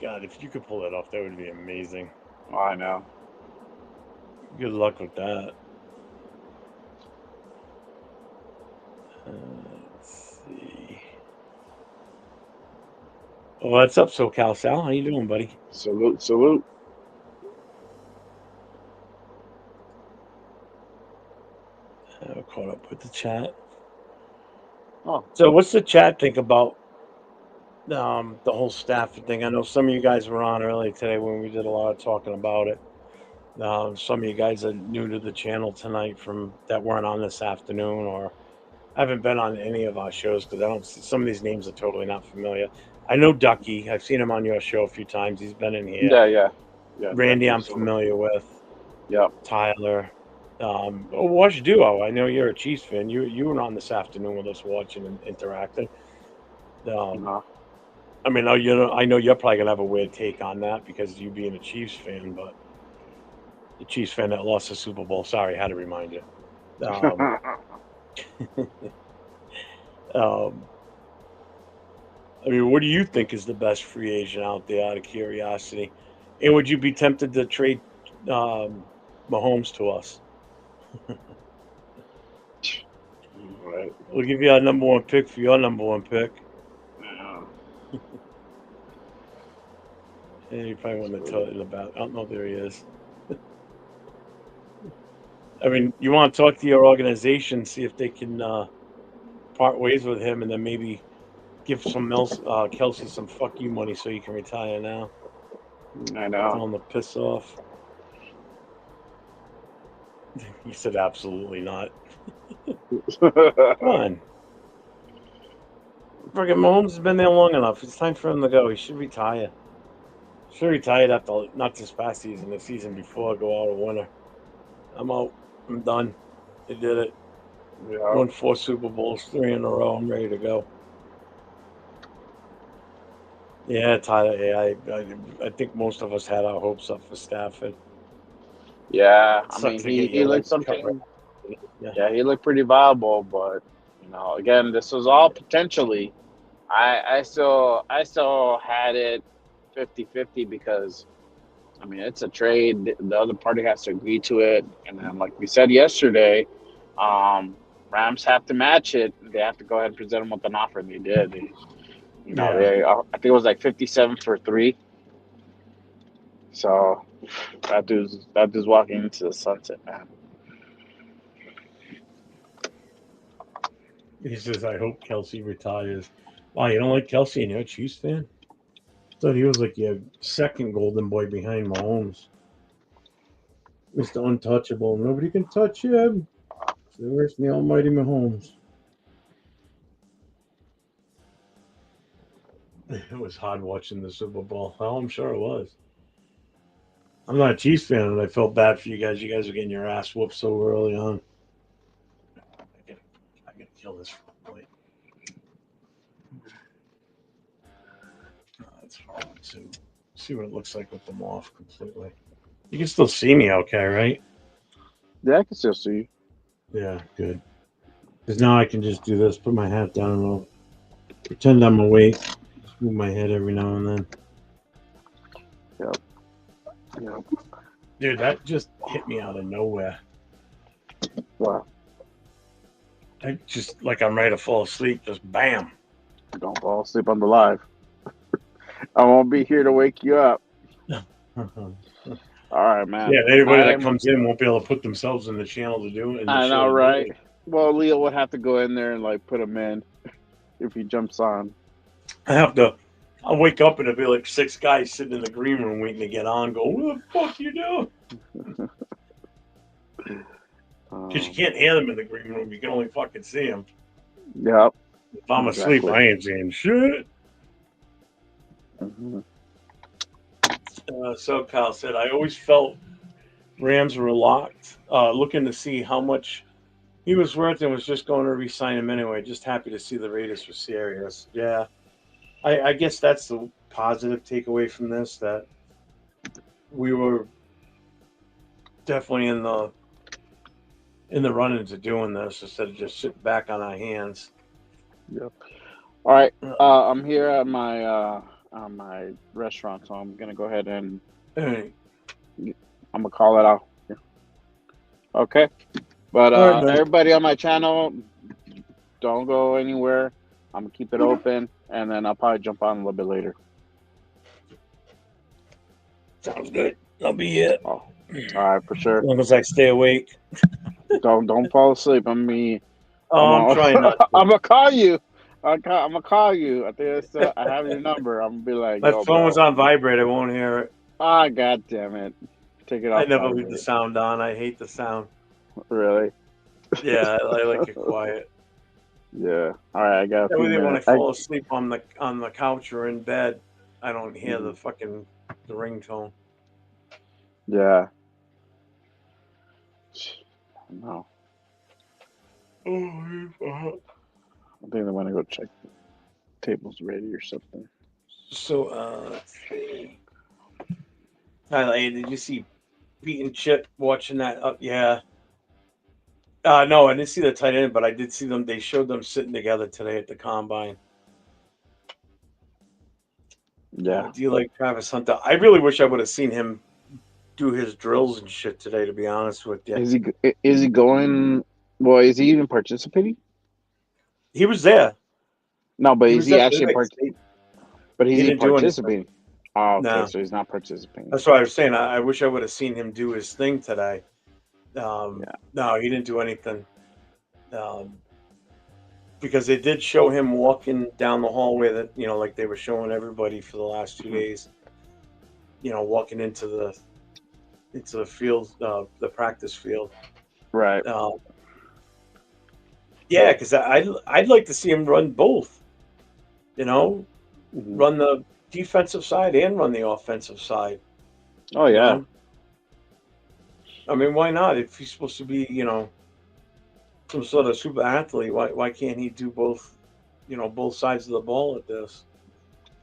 God, if you could pull that off, that would be amazing. Oh, I know. Good luck with that. What's up, SoCal Sal? How you doing, buddy? Salute, salute. Caught up with the chat. Oh, So, what's the chat think about the whole Stafford thing? I know some of you guys were on earlier today when we did a lot of talking about it. Some of you guys are new to the channel tonight from that weren't on this afternoon or haven't been on any of our shows because I don't see some of these names are totally not familiar. I know Ducky. I've seen him on your show a few times. He's been in here. yeah, yeah, yeah. Randy, I'm So, familiar with. yep. Tyler. Watch Duo. I know you're a Chiefs fan. You were on this afternoon with us watching and interacting. Uh, I mean, I know you're probably gonna have a weird take on that because you being a Chiefs fan, but the Chiefs fan that lost the Super Bowl. Sorry, I had to remind you. Um, um, I mean, what do you think is the best free agent out there? Out of curiosity, and would you be tempted to trade Mahomes to us? right. We'll give you our number one pick for your number one pick. And you probably want to tell it about. I don't know. There he is. I mean, you want to talk to your organization, see if they can part ways with him, and then maybe give Kelsey some fuck you money so you can retire now. I Tell know. him to piss off. He said, absolutely not. Come on. Friggin' Mahomes has been there long enough. It's time for him to go. He should retire. Should have retired after not this past season, the season before, go out a winner. I'm out. I'm done. They did it. Yeah. Won 4 Super Bowls, 3 in a row. I'm ready to go. Yeah, Tyler. Yeah, I think most of us had our hopes up for Stafford. Yeah, It I sucks mean, to get he your looked legs cut right. something. Yeah. Yeah, he looked pretty viable, but again, this was all potentially. I still had it 50-50 because I mean it's a trade. The other party has to agree to it, and then like we said yesterday, um, Rams have to match it. They have to go ahead and present them with an offer, and they did. Yeah. I think it was like 57 for 3. So that dude's walking into the sunset, man. He says, I hope Kelsey retires. Wow, you don't like Kelsey and you're a Chiefs fan? Thought he was like your second golden boy behind Mahomes. Mr. Untouchable. Nobody can touch him. So where's the almighty Mahomes? It was hard watching the Super Bowl. Oh, I'm sure it was. I'm not a Chiefs fan, and I felt bad for you guys. You guys were getting your ass whooped so early on. I gotta kill this boy. That's hard to see what it looks like with them off completely. You can still see me okay, right? Yeah, I can still see you. Yeah, good. Because now I can just do this, put my hat down, and I'll pretend I'm awake. Just move my head every now and then. Yep. Yep. Dude, that just hit me out of nowhere. Wow. I just like I'm ready to fall asleep. Just bam. Don't fall asleep on the live. I won't be here to wake you up. All right, man. Yeah, anybody that comes in won't be able to put themselves in the channel to do it. I know, right? Well, Leo would have to go in there and like put him in if he jumps on. I'll wake up and there'll be like 6 guys sitting in the green room waiting to get on. Go, what the fuck you doing? Because you can't hear them in the green room. You can only fucking see them. Yep. If I'm asleep, I ain't seeing shit. Mm-hmm. So Kyle said, I always felt Rams were locked, looking to see how much he was worth and was just going to re-sign him anyway. Just happy to see the Raiders were serious. Yeah, I guess that's the positive takeaway from this, that we were definitely in the run into doing this instead of just sitting back on our hands. Yep. All right. I'm here at my restaurant, so I'm gonna go ahead and I'm gonna call it out. Okay. But right, everybody on my channel, don't go anywhere. I'm gonna keep it open, and then I'll probably jump on a little bit later. Sounds good. I'll be here. Oh, all right, for As sure. long as I stay awake. Don't fall asleep. I'm Oh, I'm trying not to. I'm gonna call you. I'm gonna call you. I think I have your number. I'm gonna be like, My yo, phone was bro. on vibrate. I won't hear it. Ah, god damn it. Take it I off never leave the vibrate. sound on. I hate the sound. Really? Yeah, I like it quiet. Yeah. All right, I got a That way, few when I minutes. fall asleep on the couch or in bed, I don't hear Mhm. the ringtone. Yeah. No. Oh, I think they want to go check the table's ready or something. so let's see. Tyler, hey, did you see Pete and Chip watching that? Yeah. No, I didn't see the tight end, but I did see them. They showed them sitting together today at the combine. Yeah. Do you like Travis Hunter? I really wish I would have seen him do his drills and shit today. To be honest with you, Is he going? Well, is he even participating? he was there. No, but He is was he at the actually Lake State. But is He he didn't do anything. participating? Oh, okay, No, so he's not participating. that's what I was saying. I wish I would have seen him do his thing today. Yeah. No, he didn't do anything. Um, because they did show him walking down the hallway that like they were showing everybody for the last 2 days. Walking into the field, the practice field. Right. Uh, yeah, because I'd like to see him run both. You know, Hmm. run the defensive side and run the offensive side. Oh You yeah, know, I mean, why not? If he's supposed to be, some sort of super athlete, why can't he do both? Both sides of the ball at this.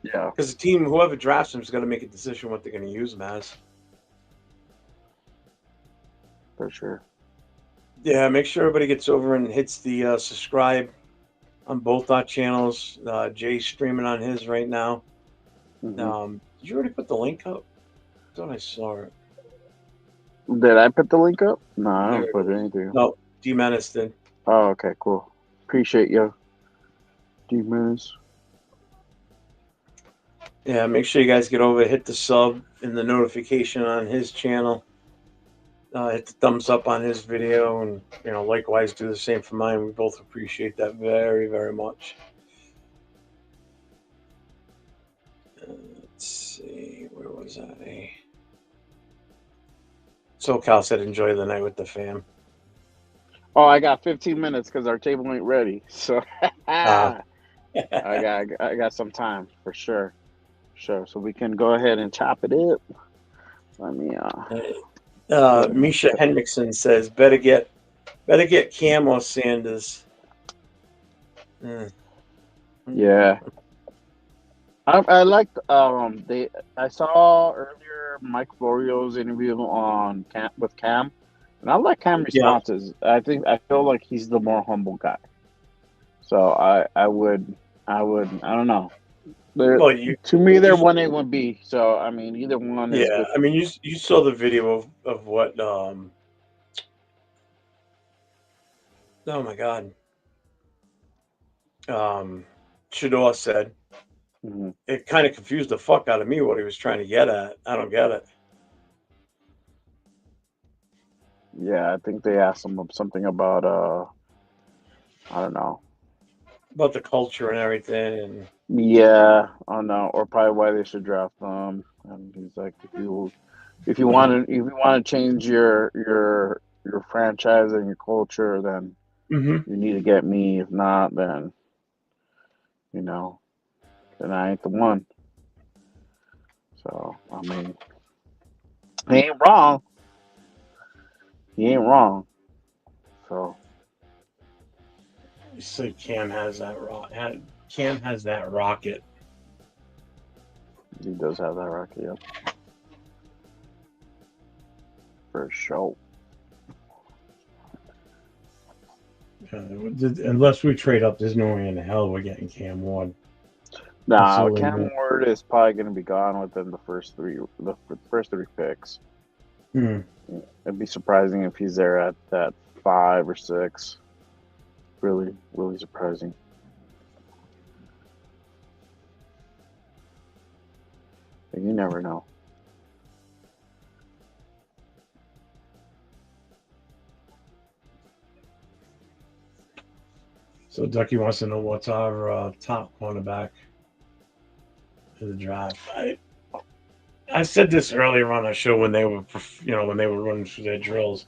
yeah, Because the team, whoever drafts him, is going to make a decision what they're going to use him as. for sure. Yeah, make sure everybody gets over and hits the subscribe on both our channels. Jay's streaming on his right now. Hmm. Did you already put the link up? I thought I saw it. Did I put the link up? No, I There don't it put is. anything. No, D Menace did. Oh, okay, cool. Appreciate you, D-Minutes. Yeah, make sure you guys get over, hit the sub and the notification on his channel. Hit the thumbs up on his video, and likewise do the same for mine. We both appreciate that very, very much. Let's see, where was I? SoCal said, "Enjoy the night with the fam." Oh, I got 15 minutes because our table ain't ready. So Uh, I got some time for sure. Sure. So we can go ahead and chop it up. Let me go ahead and Misha Henriksen says, "Better get Cam or Sanders." Mm. Yeah. I liked I saw earlier Mike Florio's interview on Cam with Cam, and I like Cam Yeah, responses. I feel like he's the more humble guy. So I don't know. They're, well, you, to me, you they're 1A, 1B. So I mean, either one is yeah. good I for mean, me. you saw the video of what oh my God, Shador said. Hmm. It kind of confused the fuck out of me what he was trying to get at. I don't get it. Yeah, I think they asked him something about I don't know. About the culture and everything. And Yeah, I don't know, or probably why they should draft them. And he's like, if you want to change your franchise and your culture, then hmm you need to get me. If not, then you know, then I ain't the one. So I mean, he ain't wrong. He ain't wrong. So you said Cam has that rocket. he does have that rocket, yep, for sure. Unless we trade up, there's no way in the hell we're getting Cam Ward. Now, Absolutely Cam not. Ward is probably going to be gone within the first three picks. Hmm. It'd be surprising if he's there at that 5 or 6. Really, really surprising. But you never know. So Ducky wants to know what's our top cornerback in the draft. I said this earlier on our show when they were, when they were running through their drills.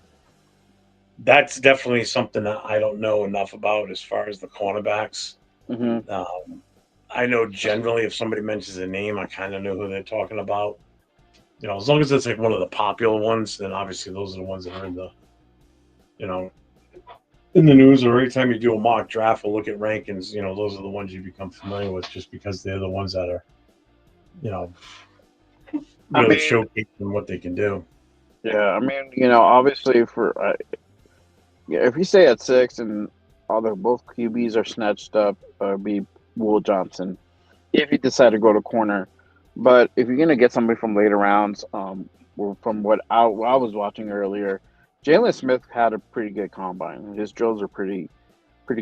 That's definitely something that I don't know enough about as far as the cornerbacks. Hmm. Um, I know generally if somebody mentions a name, I kind of know who they're talking about. As long as it's like one of the popular ones, then obviously those are the ones that are you know, in the news, or every time you do a mock draft or look at rankings, those are the ones you become familiar with just because they're the ones that are, you know, I really mean, showcasing what they can do. yeah, I mean, obviously for yeah, if you stay at six and all the both QBs are snatched up, be Will Johnson if you decide to go to corner. But if you're gonna get somebody from later rounds, or from what I was watching earlier, Jalen Smith had a pretty good combine. His drills are pretty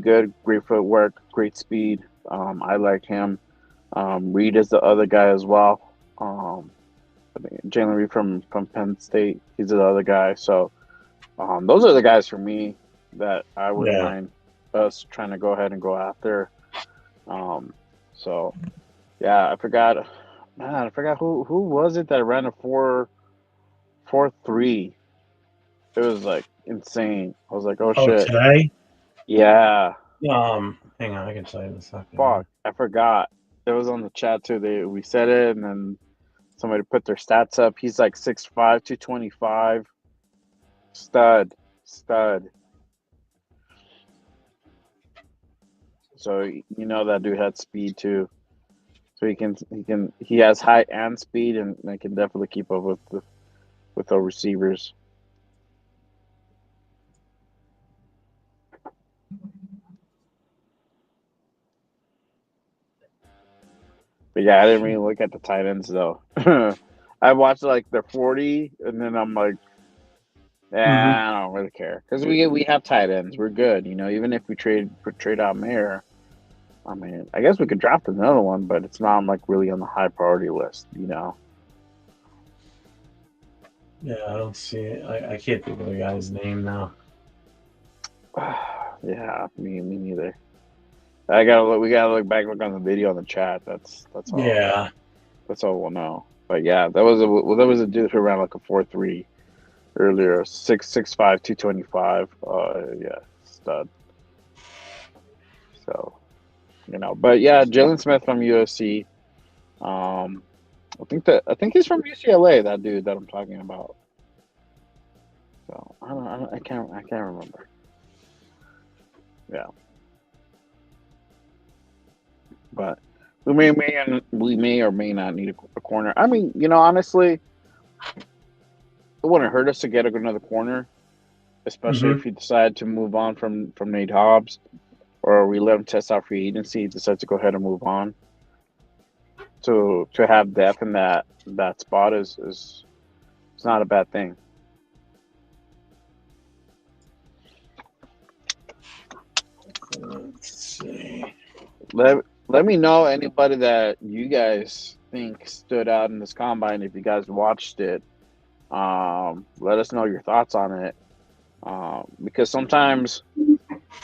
good. Great footwork, great speed. I like him. Reed is the other guy as well. I think Jalen Reed from Penn State. He's the other guy. So those are the guys for me that I wouldn't Yeah. mind us trying to go ahead and go after. Um, so yeah, I forgot. Man, I forgot who was it that ran a 4.43. It was like insane. I was like, oh Oh, shit. today? Yeah, Hang on, I can tell you in a fuck. second. I forgot. It was on the chat too. We said it, and then somebody put their stats up. He's like 6'5", 225. Stud, stud. So that dude had speed too. So he has height and speed, and they can definitely keep up with the receivers. But yeah, I didn't really look at the tight ends though. I watched like the 40, and then I'm like, Mm-hmm. I don't really care because we have tight ends. We're good, Even if we trade out Mayer, I mean, I guess we could draft another one, but it's not like really on the high priority list. Yeah, I don't see it. I can't think of the guy's name now. Yeah, me neither. I gotta look. We gotta look on the video on the chat. That's all. Yeah. That's all we'll know. But yeah, that was a dude who ran like a 4.3 earlier. 6'5", 225. Yeah, stud. So but yeah, Jalen Smith from USC. Um, I think he's from UCLA. That dude that I'm talking about. So I can't remember. Yeah, but we may or may not need a corner. I mean, honestly, it wouldn't hurt us to get another corner, especially Mm-hmm. if we decide to move on from Nate Hobbs, or we let him test out free agency, decide to go ahead and move on. To have depth in that spot is it's not a bad thing. Let's see. Let me know anybody that you guys think stood out in this combine if you guys watched it. Let us know your thoughts on it. Because sometimes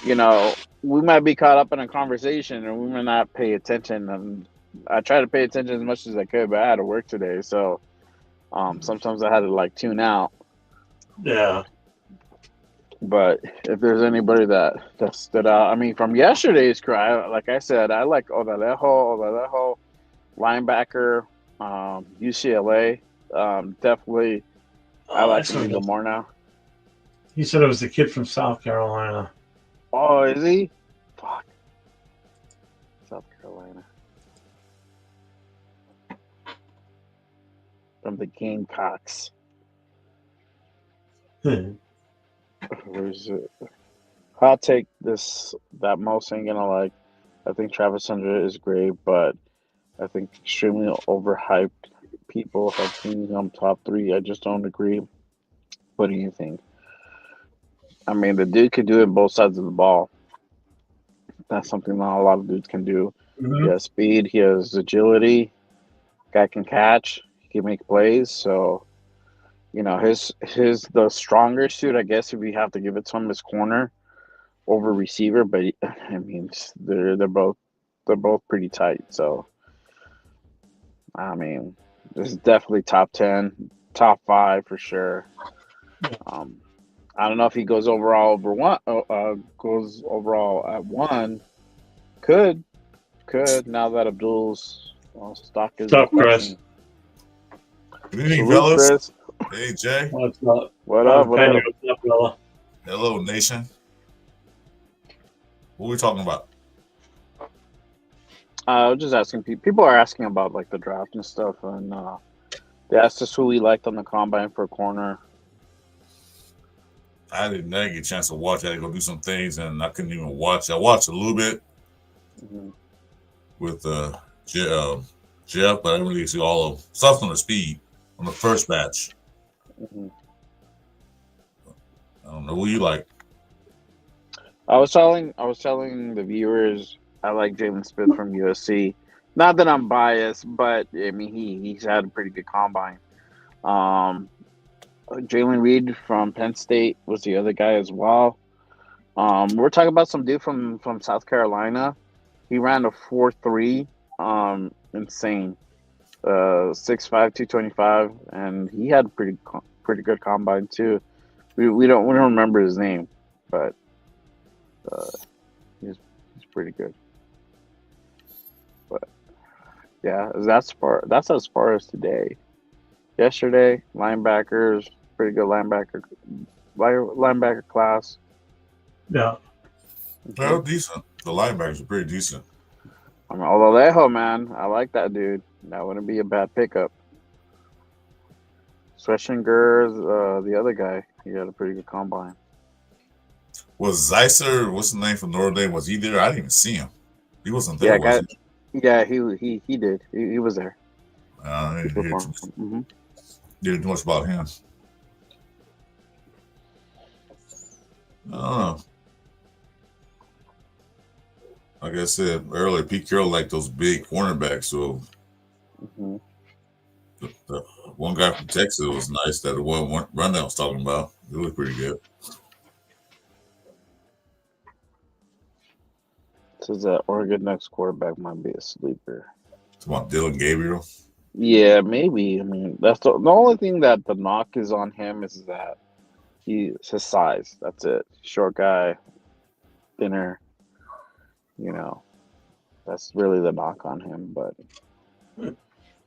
we might be caught up in a conversation and we may not pay attention. And I try to pay attention as much as I could, but I had to work today, so sometimes I had to like tune out. Yeah. But if there's anybody that stood out, I mean, from yesterday's cry, like I said, I like Odalejo, linebacker, UCLA. Definitely, I Oh, like that's him what even more now. he said. It was the kid from South Carolina. Oh, is he? Fuck, South Carolina from the Gamecocks. Where's it? I'll take that most ain't gonna like. I think Travis Hunter is great, but I think extremely overhyped. People have seen him top three. I just don't agree. What do you think? I mean, the dude could do it both sides of the ball. That's something not a lot of dudes can do. He Mm-hmm. has speed. He has agility. Guy can catch. He can make plays. So his the stronger suit, I guess, if you have to give it to him, is corner. over receiver, but I mean they're both pretty tight. So I mean, this is definitely top 10, top 5 for sure. Um, I don't know if he goes overall over one. Goes overall at one. Could now that Abdul's stock is in What's up, Chris? question. Good evening, Salute, fellas. Chris. Hey, Jay. What's up? What up? What Penny, up? what's up, brother? Hello, nation. What are we talking about? Just asking people are asking about like the draft and stuff, and they asked us who we liked on the combine for corner. I didn't get a chance to watch. I had to go do some things, and I couldn't even watch. I watched a little bit with Jeff, but I didn't really see all of stuff on the speed on the first batch. I don't know who you like. I was telling the viewers I like Jalen Smith from USC. Not that I'm biased, but I mean he's had a pretty good combine. Jalen Reed from Penn State was the other guy as well. We're talking about some dude from South Carolina. He ran a 4.3, insane. 6'5", 225, and he had a pretty good combine too. We don't remember his name, but he's pretty good. But yeah, that's as far as today. Yesterday, linebackers, pretty good linebacker class. Yeah. Well, decent. The linebackers are pretty decent. I mean, Olalejo, man, I like that dude. That wouldn't be a bad pickup. Schwechinger's the other guy. He had a pretty good combine. Was Zeiser, what's the name from Notre Dame? Was he there? I didn't even see him. He wasn't there, was he? Yeah, he did. He was there. I didn't hear too much about him. I don't know. Like I said earlier, Pete Carroll liked those big cornerbacks. So the one guy from Texas was nice. That the one run I was talking about, it was pretty good. Says that Oregon next quarterback might be a sleeper. It's about Dylan Gabriel. Yeah, maybe. I mean, that's the only thing that the knock is on him is that he's his size. That's it. Short guy, thinner. You know, that's really the knock on him. But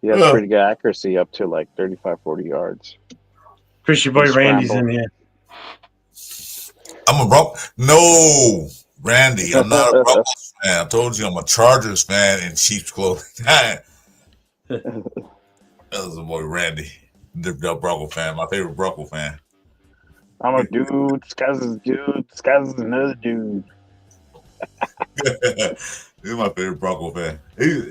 he has pretty good accuracy up to like 35, 40 yards. Chris, your boy Randy's in here. I'm a No, Randy, I'm not a Broncos fan. I told you I'm a Chargers fan in sheep's clothing. That was a boy Randy, the Bronco fan, my favorite Bronco fan. I'm a dude. This guy's a dude. This guy's another dude. He's my favorite Bronco fan.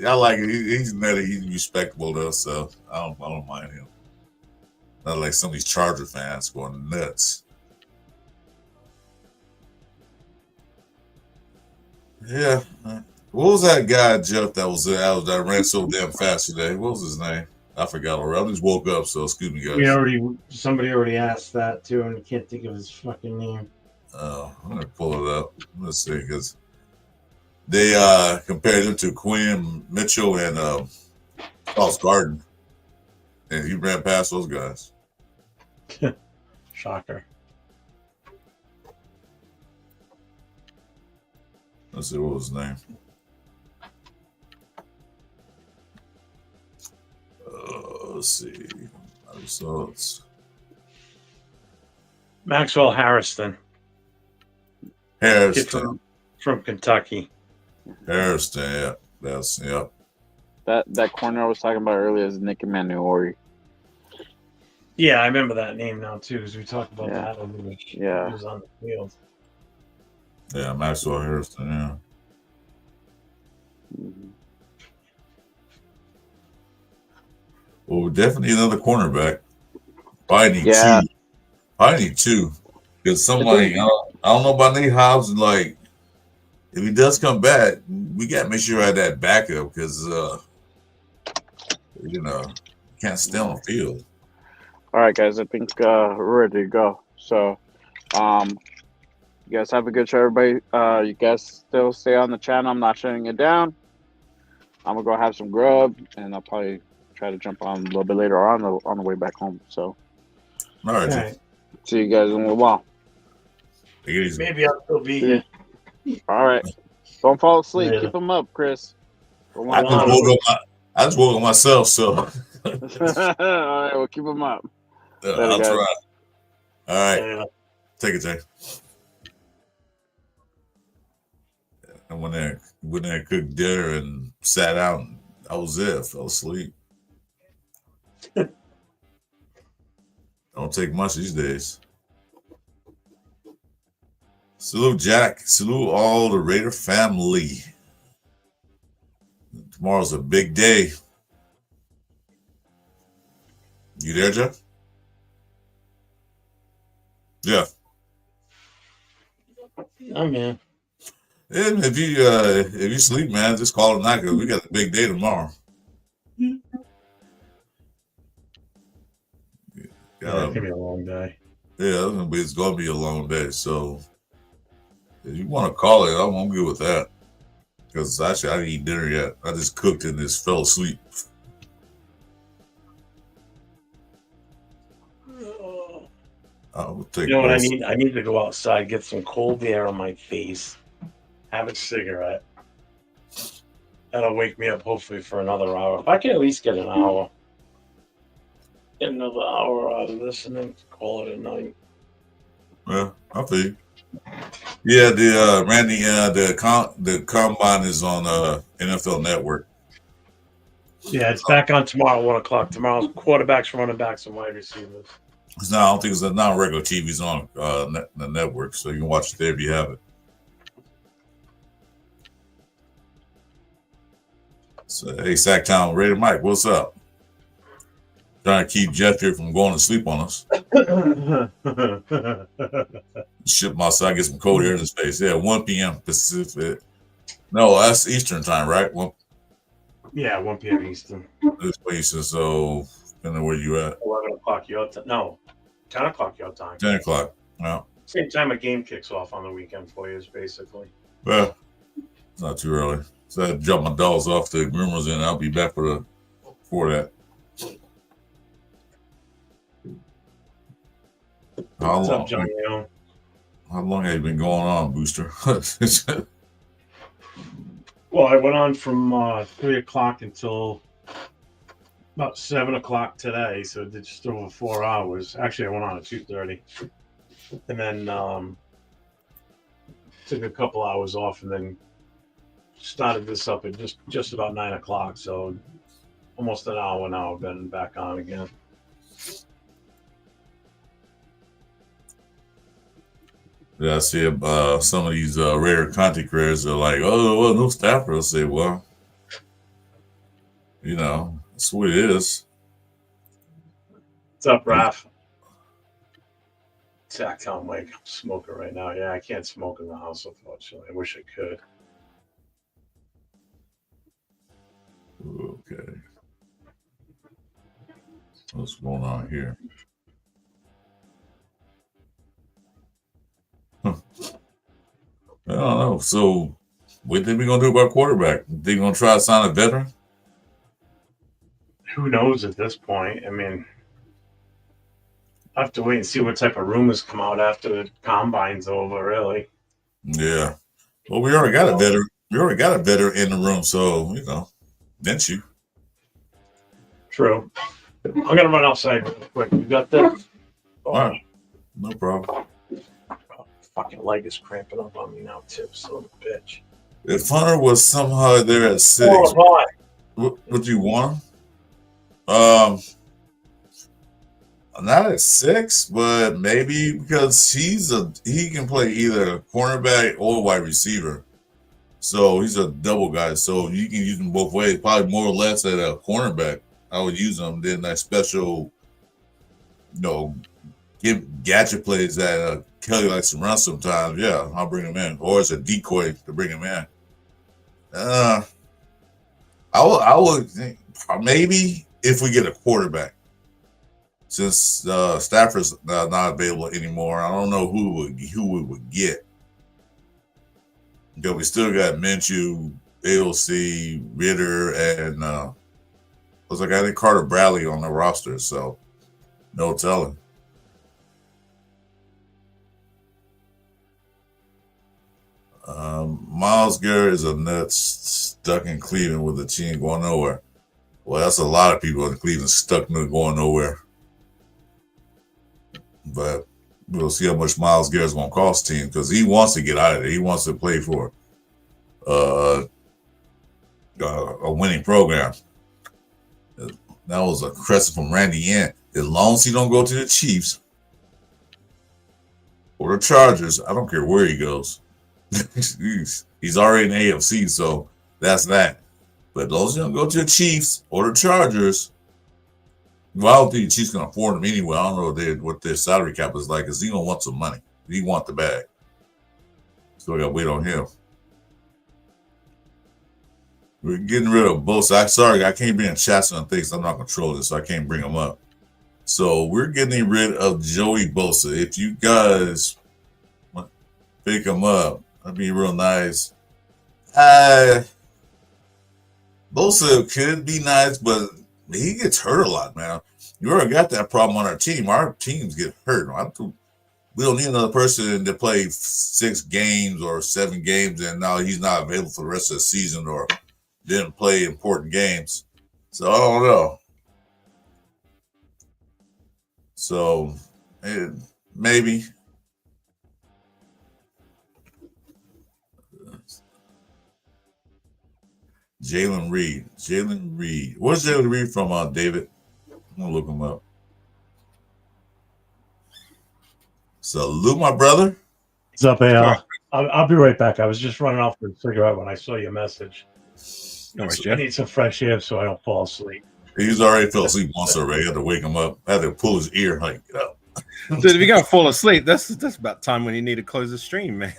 I like it. He's nutty. He's respectable though, so I don't mind him. Not like some of these Charger fans going nuts. Yeah. What was that guy, Jeff, that ran so damn fast today? What was his name? I forgot already. I just woke up, so excuse me, guys. Somebody already asked that too, and I can't think of his fucking name. Oh, I'm gonna pull it up. Let's see, because they compared him to Quinn Mitchell and Charles Garden, and he ran past those guys. Shocker. Let's see, what was his name? Let's see. Results. Maxwell Harrison. From Kentucky. Harrison, yeah. That corner I was talking about earlier is Nick Emanuori. Yeah, I remember that name now too, because we talked about that when he was on the field. Yeah, Maxwell Harrison, yeah. Well, definitely another cornerback. I need two. Because somebody, I don't know about Nate Hobbs, like, if he does come back, we got to make sure I have that backup because, can't stay on the field. All right, guys, I think we're ready to go. So, You guys have a good show, everybody. You guys still stay on the channel. I'm not shutting it down. I'm gonna go have some grub, and I'll probably try to jump on a little bit later on the way back home. So, All right. Okay. see you guys in a little while. Take it easy. Maybe I'll still be Yeah. here. All right. Don't fall asleep. Later. Keep them up, Chris. Don't I want just woke up myself, so All right. Well, keep them up. Later, I'll guys. try. All right. Yeah. Take it, Jay. I went there and cooked dinner and sat down. I was there, fell asleep. Don't take much these days. Salute Jack. Salute all the Raider family. Tomorrow's a big day. You there, Jeff? Yeah. Oh man. And if you sleep, man, just call it night because we got a big day tomorrow. Yeah, it's gonna be a long day. Yeah, it's gonna be a long day. So if you want to call it, I'm good with that. Because actually, I didn't eat dinner yet. I just cooked and just fell asleep. You know what I need? I need to go outside, get some cold air on my face, have a cigarette. That'll wake me up hopefully for another hour. If I can at least get an hour. Get another hour out of this and then call it a night. Yeah, I feel you. Yeah, the Randy, the combine is on NFL Network. Yeah, it's back on tomorrow, 1 o'clock. Tomorrow's quarterbacks, running backs, and wide receivers. No, I don't think it's not regular TV's on the network, so you can watch it there if you have it. So, hey, Sacktown Raider Mike, what's up? Trying to keep Jeff here from going to sleep on us. Ship him outside, get some cold air in his face. Yeah, 1 p.m. Pacific. No, that's Eastern time, right? Yeah, 1 p.m. Eastern. Eastern, so depending on where you at. 11 o'clock your time. No, 10 o'clock your time. 10 o'clock. Well, same time a game kicks off on the weekend for you, basically. Well, it's not too early. So I drop my dogs off the groomers and I'll be back for that. What's up, Johnny? How long have you been going on, Booster? Well, I went on from 3 o'clock until about 7 o'clock today, so it did just over 4 hours. Actually, I went on at 2:30, and then took a couple hours off, and then started this up at just about 9 o'clock. So almost an hour now. I've been back on again. Yeah, I see some of these rare content creators are like, oh, well, no Stafford. I say, well, that's what it is. What's up, Raph? I can't Mike. I'm smoking right now. Yeah, I can't smoke in the house, unfortunately. I wish I could. Okay. What's going on here? I don't know. So, what think we gonna do about quarterback? They gonna try to sign a veteran? Who knows at this point? I mean, I have to wait and see what type of rumors come out after the combine's over. Really? Yeah. Well, we already got a veteran. We already got a veteran in the room, so didn't you? True. I'm gonna run outside real quick. You got this? All right. No problem. Fucking leg is cramping up on me now, too. Son of a bitch. If Hunter was somehow there at 6, would you want him? Not at 6, but maybe because he can play either cornerback or wide receiver. So he's a double guy. So you can use him both ways. Probably more or less at a cornerback. I would use him. Then that special, give gadget plays that Kelly likes to run sometimes. Yeah, I'll bring him in, or as a decoy to bring him in. I would think maybe if we get a quarterback, since Stafford's not available anymore. I don't know who we would get. Because we still got Minshew, AOC, Ritter, and looks like I think Carter Bradley on the roster, so no telling. Myles Garrett is a nuts stuck in Cleveland with a team going nowhere. Well, that's a lot of people in Cleveland stuck going nowhere. But we'll see how much Myles Garrett's going to cost team because he wants to get out of there. He wants to play for a winning program. That was a crescent from Randy Ant. As long as he don't go to the Chiefs or the Chargers, I don't care where he goes. He's already in the AFC, so that's that. But as long as he don't go to the Chiefs or the Chargers, well, I don't think the Chiefs can afford him anyway. I don't know what their salary cap is like because he don't want some money. He want the bag. So we got to wait on him. We're getting rid of both. Sorry, I can't be in chats on things. I'm not controlling this, so I can't bring them up. So we're getting rid of Joey Bosa. If you guys want to pick him up, that'd be real nice. Bosa could be nice, but he gets hurt a lot, man. You already got that problem on our team. Our teams get hurt. We don't need another person to play 6 games or 7 games, and now he's not available for the rest of the season or didn't play important games. So I don't know. So maybe. Jalen Reed. Where's Jalen Reed from, David? I'm going to look him up. Salute, my brother. What's up, Al? I'll be right back. I was just running off for a cigarette when I saw your message. No worries, I need some fresh air so I don't fall asleep. He's already fell asleep once already. I had to wake him up. I had to pull his ear. Like, get up. Dude, if you're going to fall asleep, that's about time when you need to close the stream, man.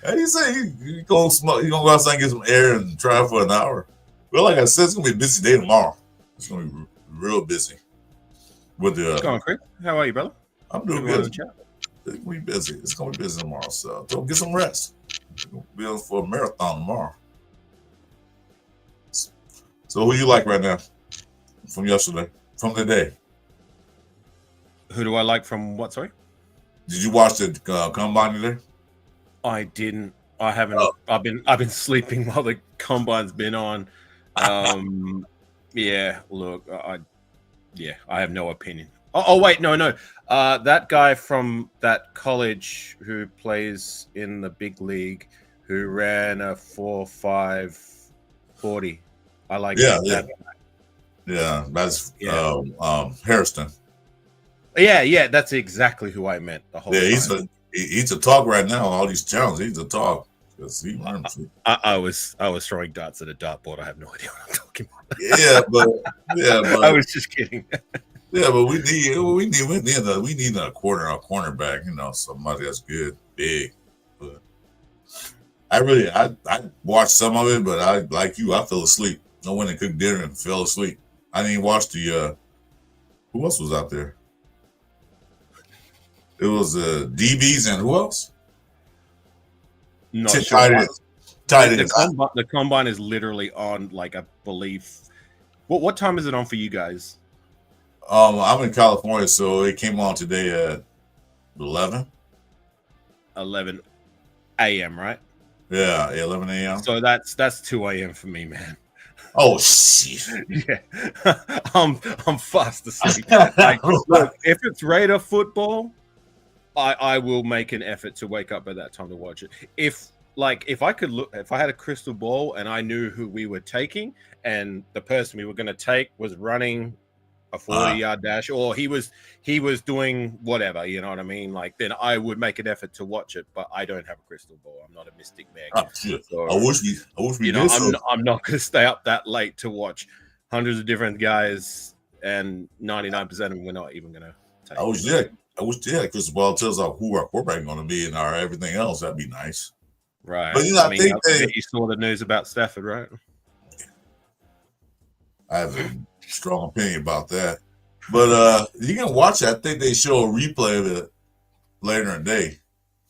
And he said he's going to go outside and get some air and try for an hour. Well, like I said, it's going to be a busy day tomorrow. It's going to be real busy. With the, What's going on, Chris? How are you, brother? I'm doing good. It's going to be busy. It's going to be busy tomorrow. So don't get some rest. We're going to be on for a marathon tomorrow. So who you like right now from yesterday, from the day? Who do I like from what, sorry? Did you watch the combine today? I didn't. I haven't. Oh. I've been sleeping while the combine's been on. Yeah. Look, I have no opinion. Oh wait, no. That guy from that college who plays in the big league, who ran a 4.5 I like that. Yeah, that's Harrison. Yeah, that's exactly who I meant the whole time. He's a talk right now on all these channels. He's a talk. I was throwing darts at a dartboard. I have no idea what I'm talking about. but I was just kidding. Yeah, but we need a cornerback. You know, somebody that's good, big. But I watched some of it, but I fell asleep. I went and cooked dinner and fell asleep. I didn't even watch the. Who else was out there? It was DBs and who else? Not sure. The combine is literally on, like, I believe. What time is it on for you guys? I'm in California, so it came on today at 11 a.m., right? Yeah, 11 a.m. So that's 2 a.m. for me, man. Oh shit! Yeah, I'm fast asleep. Like, look, if it's Raider football, I will make an effort to wake up at that time to watch it. If I had a crystal ball and I knew who we were taking, and the person we were going to take was running a 40-yard dash, or he was doing whatever, you know what I mean? Like, then I would make an effort to watch it, but I don't have a crystal ball. I'm not a mystic man. So, I wish we did. I'm not going to stay up that late to watch hundreds of different guys, and 99% of them we're not even going to take. I wish they had crystal ball tells us who our quarterback is going to be and our everything else. That'd be nice. Right. But I think you saw the news about Stafford, right? I have a strong opinion about that. But you can watch it. I think they show a replay of it later in the day.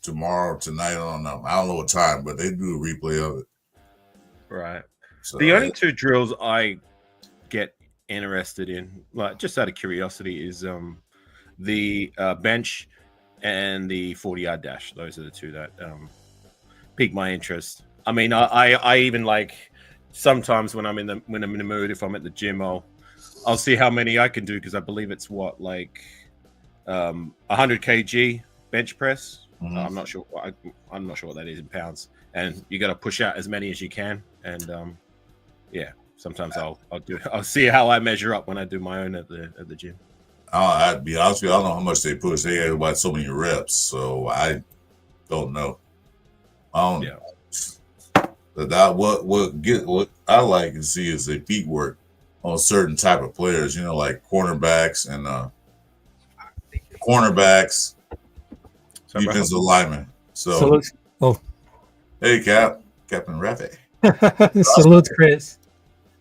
tomorrow, tonight. I don't know what time, but they do a replay of it. Right. So The only two drills I get interested in, like just out of curiosity, is the bench and the 40-yard dash. Those are the two that pique my interest. I mean, I even like sometimes when I'm in the mood, if I'm at the gym, I'll see how many I can do, because I believe it's 100 kg bench press. Mhm. I'm not sure. I'm not sure what that is in pounds. And you got to push out as many as you can. And sometimes I'll see how I measure up when I do my own at the gym. I'd be honest with you, I don't know how much they push. They have about so many reps, so I don't know. What I like to see is the feet work on certain type of players, like cornerbacks and defensive linemen. So hey, Captain Raffy. Salute, Chris.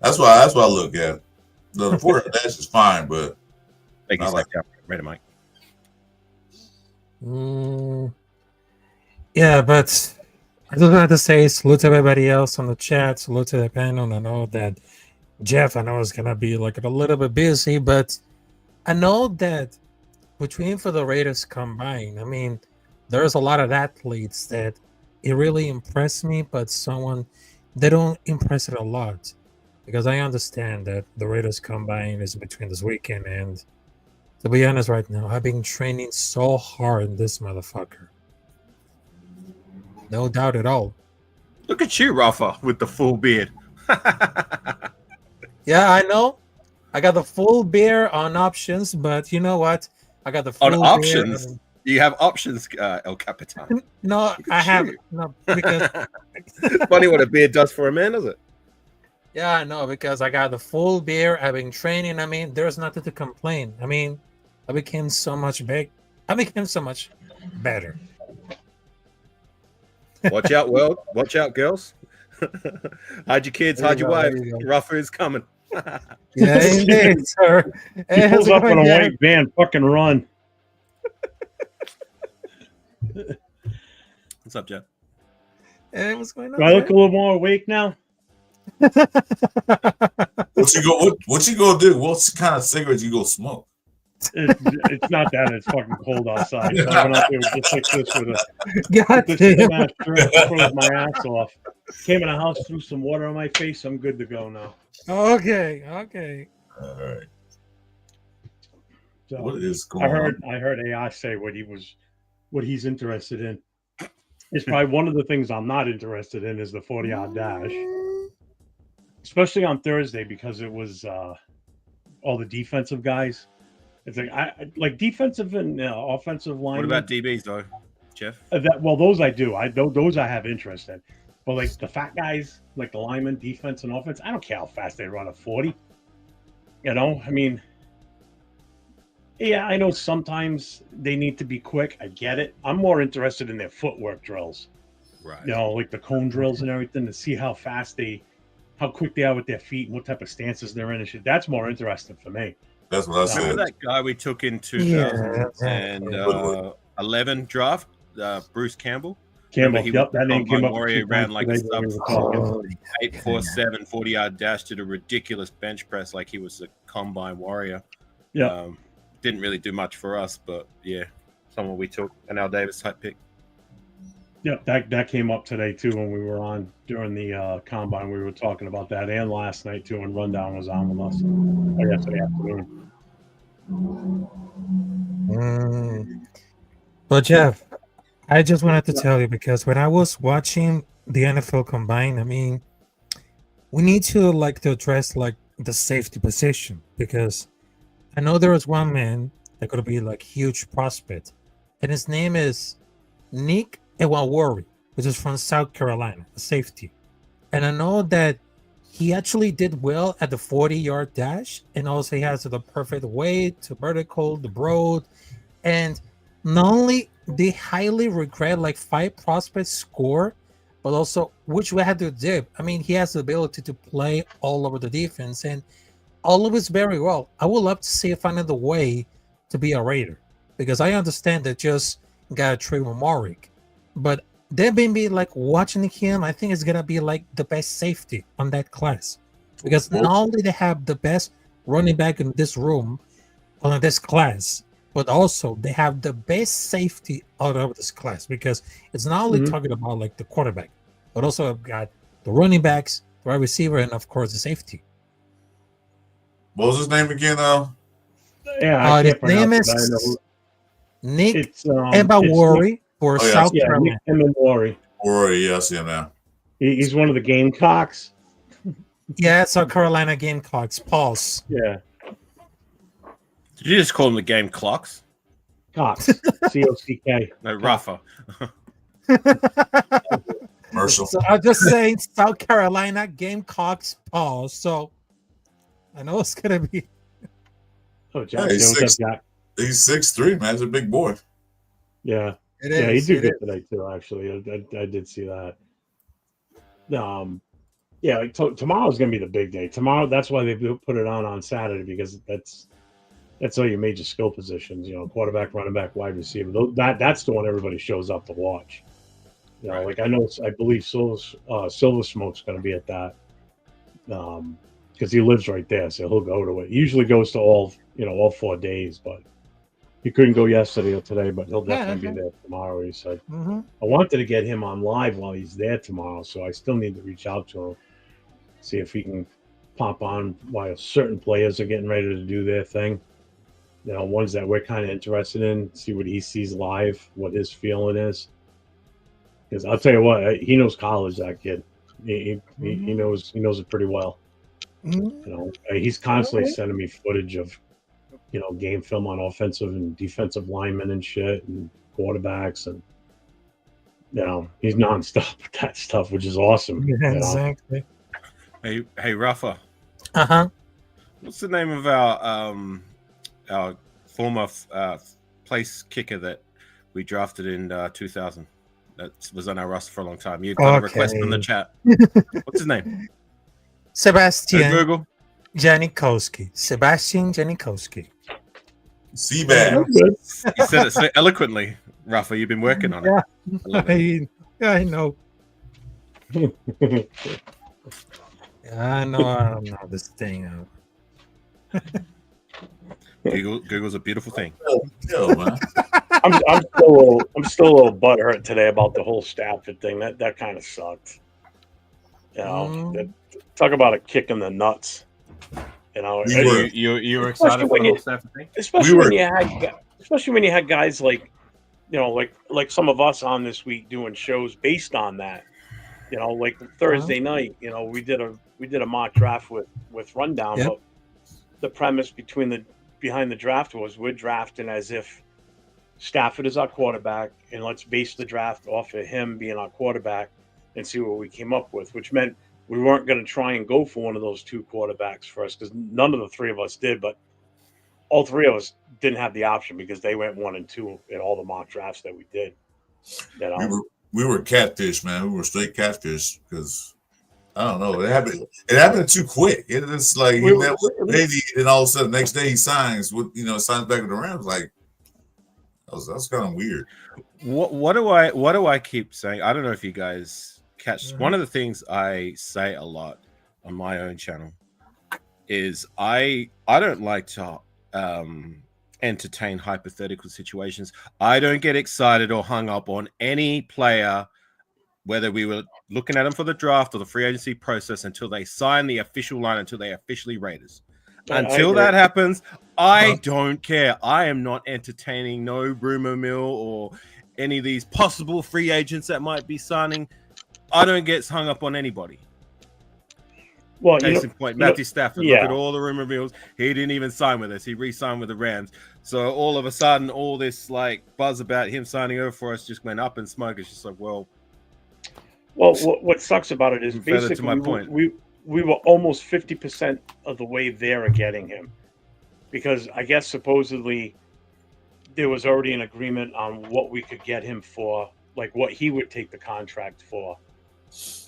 That's why I look at the 40 dash is fine, but Thank you, like Mike. Yeah, but I just wanted to say salute to everybody else on the chat. Salute to the panel. I know that Jeff, I know, is gonna be like a little bit busy, but I know that between for the Raiders combined, I mean, there's a lot of athletes that it really impressed me, but they don't impress it a lot, because I understand that the Raiders combine is between this weekend, and to be honest, right now I've been training so hard in this motherfucker. No doubt at all. Look at you, Rafa, with the full beard. Yeah, I know. I got the full beer on options, but you know what? I got the full on options. You have options, El Capitan. No, I have no, because it's funny what a beard does for a man, is it? Yeah, I know, because I got the full beer. I've been training. I mean, there's nothing to complain. I mean, I became so much big. I became so much better. Watch out, world. Watch out, girls. Hide your kids, hide your wife. Rafa is coming. Yeah, indeed, sir. He pulls up in a white van, fucking run. What's up, Jeff? Hey, what's going on? Do I look a little more awake now? What you go do? What kind of cigarettes you go smoke? It's not that. It's fucking cold outside. So I went out there just like this with froze my ass off. Came in the house, threw some water on my face. I'm good to go now. Okay. All right. So what is going on? I heard AI say what he's interested in. It's probably one of the things I'm not interested in is the 40-yard dash, especially on Thursday, because it was all the defensive guys. It's like I like defensive and offensive line. What about DBs though, Jeff? Those I do. Those I have interest in. But like the fat guys, like the linemen, defense and offense, I don't care how fast they run a 40. I mean, yeah, I know sometimes they need to be quick. I get it. I'm more interested in their footwork drills. Right. Like the cone drills and everything, to see how how quick they are with their feet and what type of stances they're in and shit. That's more interesting for me. That's what I said. Remember that guy we took in 2011 draft, Bruce Campbell? Yep, that name came up. Warrior ran like a sub 8'4", 40-yard dash, did a ridiculous bench press like he was a combine warrior. Yeah. Didn't really do much for us, but yeah, someone we took, an Al Davis type pick. Yeah, that came up today too when we were on during the combine. We were talking about that, and last night too when Rundown was on with us yesterday afternoon. But Jeff, I just wanted to tell you, because when I was watching the NFL combine, I mean, we need to address the safety position, because I know there was one man that could be huge prospect, and his name is Nick Ewanwori, which is from South Carolina, a safety. And I know that he actually did well at the 40-yard dash, and also he has the perfect weight, to vertical, the broad, and not only they highly regret 5 prospects score, but also which we had to dip. I mean, he has the ability to play all over the defense, and all of it's very well. I would love to see find another way to be a Raider, because I understand that just got to trade with Morik, but they may be like watching him. I think it's gonna be like the best safety on that class because not only they have the best running back in this room on this class, but also they have the best safety out of this class because it's not only talking about like the quarterback, but also I've got the running backs, the wide receiver, and of course the safety. What was his name again? Yeah, I His can't pronounce name it. I is know Nick it's Ebawori for Oh, yeah. South yeah, Carolina. Nick Emmanwari. Or yeah, I see him now. He's one of the Gamecocks. Yeah, South Carolina Gamecocks. Pulse. Yeah, Did you just call them the game clocks? Cox. COCK. No, Rafa. Commercial. So I'm just saying South Carolina Gamecocks. Pulse. So I know it's gonna be. Oh, Jack Hey, Jones. six- Jack. He's 6'3", man. He's a big boy. Yeah. It Yeah, he is. did It good is. today too. Actually, I did see that. Yeah, like tomorrow's gonna be the big day. Tomorrow, that's why they put it on Saturday because that's all your major skill positions. You know, quarterback, running back, wide receiver. That's the one everybody shows up to watch. You know, Right. like I believe Silver Smoke's gonna be at that. Because he lives right there, so he'll go to it. He usually goes to all 4 days, but he couldn't go yesterday or today, but he'll definitely be there tomorrow. He said. Mm-hmm. I wanted to get him on live while he's there tomorrow, so I still need to reach out to him, see if he can pop on while certain players are getting ready to do their thing. You know, ones that we're kind of interested in, see what he sees live, what his feeling is. Because I'll tell you what, he knows college. That kid, he knows it pretty well. You know, he's constantly sending me footage of, game film on offensive and defensive linemen and shit and quarterbacks and. He's nonstop with that stuff, which is awesome. Yeah, exactly. Hey, Rafa. What's the name of our former place kicker that we drafted in 2000? That was on our roster for a long time. You've got a request in the chat. What's his name? Sebastian Google. Janikowski. Sebastian Janikowski. Seabag. You said it so eloquently, Rafa. You've been working on it. I know. I don't know this thing. Google's a beautiful thing. Yo, man. I'm still a little butthurt today about the whole Stafford thing. That kind of sucked. Talk about a kick in the nuts. You were excited for the whole Stafford thing, especially when you had guys like, like some of us on this week doing shows based on that. Like Thursday night, we did a mock draft with Rundown, but the premise behind the draft was we're drafting as if Stafford is our quarterback, and let's base the draft off of him being our quarterback and see what we came up with, which meant we weren't going to try and go for one of those two quarterbacks first because none of the three of us did, but all three of us didn't have the option because they went 1 and 2 in all the mock drafts that we did. We were catfish, man. We were straight catfish because I don't know. It happened too quick. It's like he met with Brady, and all of a sudden, the next day he signs signs back with the Rams. Like that's kind of weird. What do I keep saying? I don't know if you guys catch. One of the things I say a lot on my own channel is I don't like to entertain hypothetical situations. I don't get excited or hung up on any player, whether we were looking at them for the draft or the free agency process, until they sign the official line, until they officially rate us. Until that happens, I don't care. I am not entertaining no rumor mill or any of these possible free agents that might be signing. I don't get hung up on anybody. Well, case in point, Matthew Stafford. Look at all the rumor mills. He didn't even sign with us. He re-signed with the Rams. So all of a sudden, all this like buzz about him signing over for us just went up in smoke. It's just like, well, what sucks about it is basically to my point. we were almost 50% of the way there of getting him, because I guess supposedly there was already an agreement on what we could get him for, like what he would take the contract for,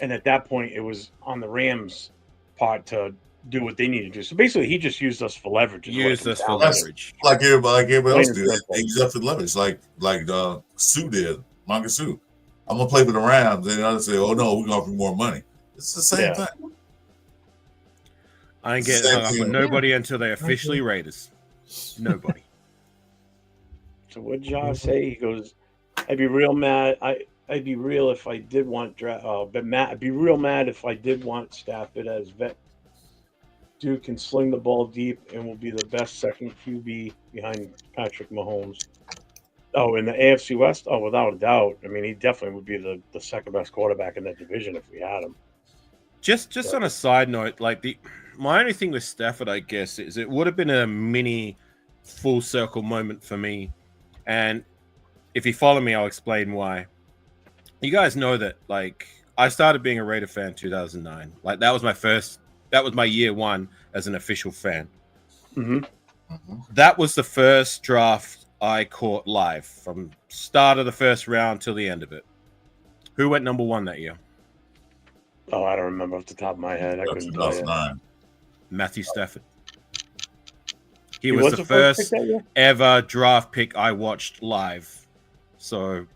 and at that point it was on the Rams' part to do what they need to do. So basically, he just used us for leverage. Used us for leverage, like everybody else did. He used us for leverage, like Sue did, Manga Sue. I'm gonna play for the Rams, and others say, "Oh no, we're gonna offer you more money." It's the same thing. I ain't getting hung up with nobody until they officially Raiders. Nobody. So what did Josh say? He goes, "I'd be real mad. I'd be real if I did want I'd be real mad if I did want Stafford as vet. Dude can sling the ball deep and will be the best second QB behind Patrick Mahomes. Oh, in the AFC West? Oh, without a doubt. I mean, he definitely would be the second best quarterback in that division if we had him. Just on a side note, like my only thing with Stafford, I guess, is it would have been a mini full circle moment for me. And if you follow me, I'll explain why. You guys know that, like, I started being a Raider fan in 2009. Like, that was my year one as an official fan. That was the first draft I caught live from start of the first round till the end of it. Who went number one that year? Oh, I don't remember off the top of my head. I couldn't tell you. Matthew Stafford. He was the first ever draft pick I watched live. So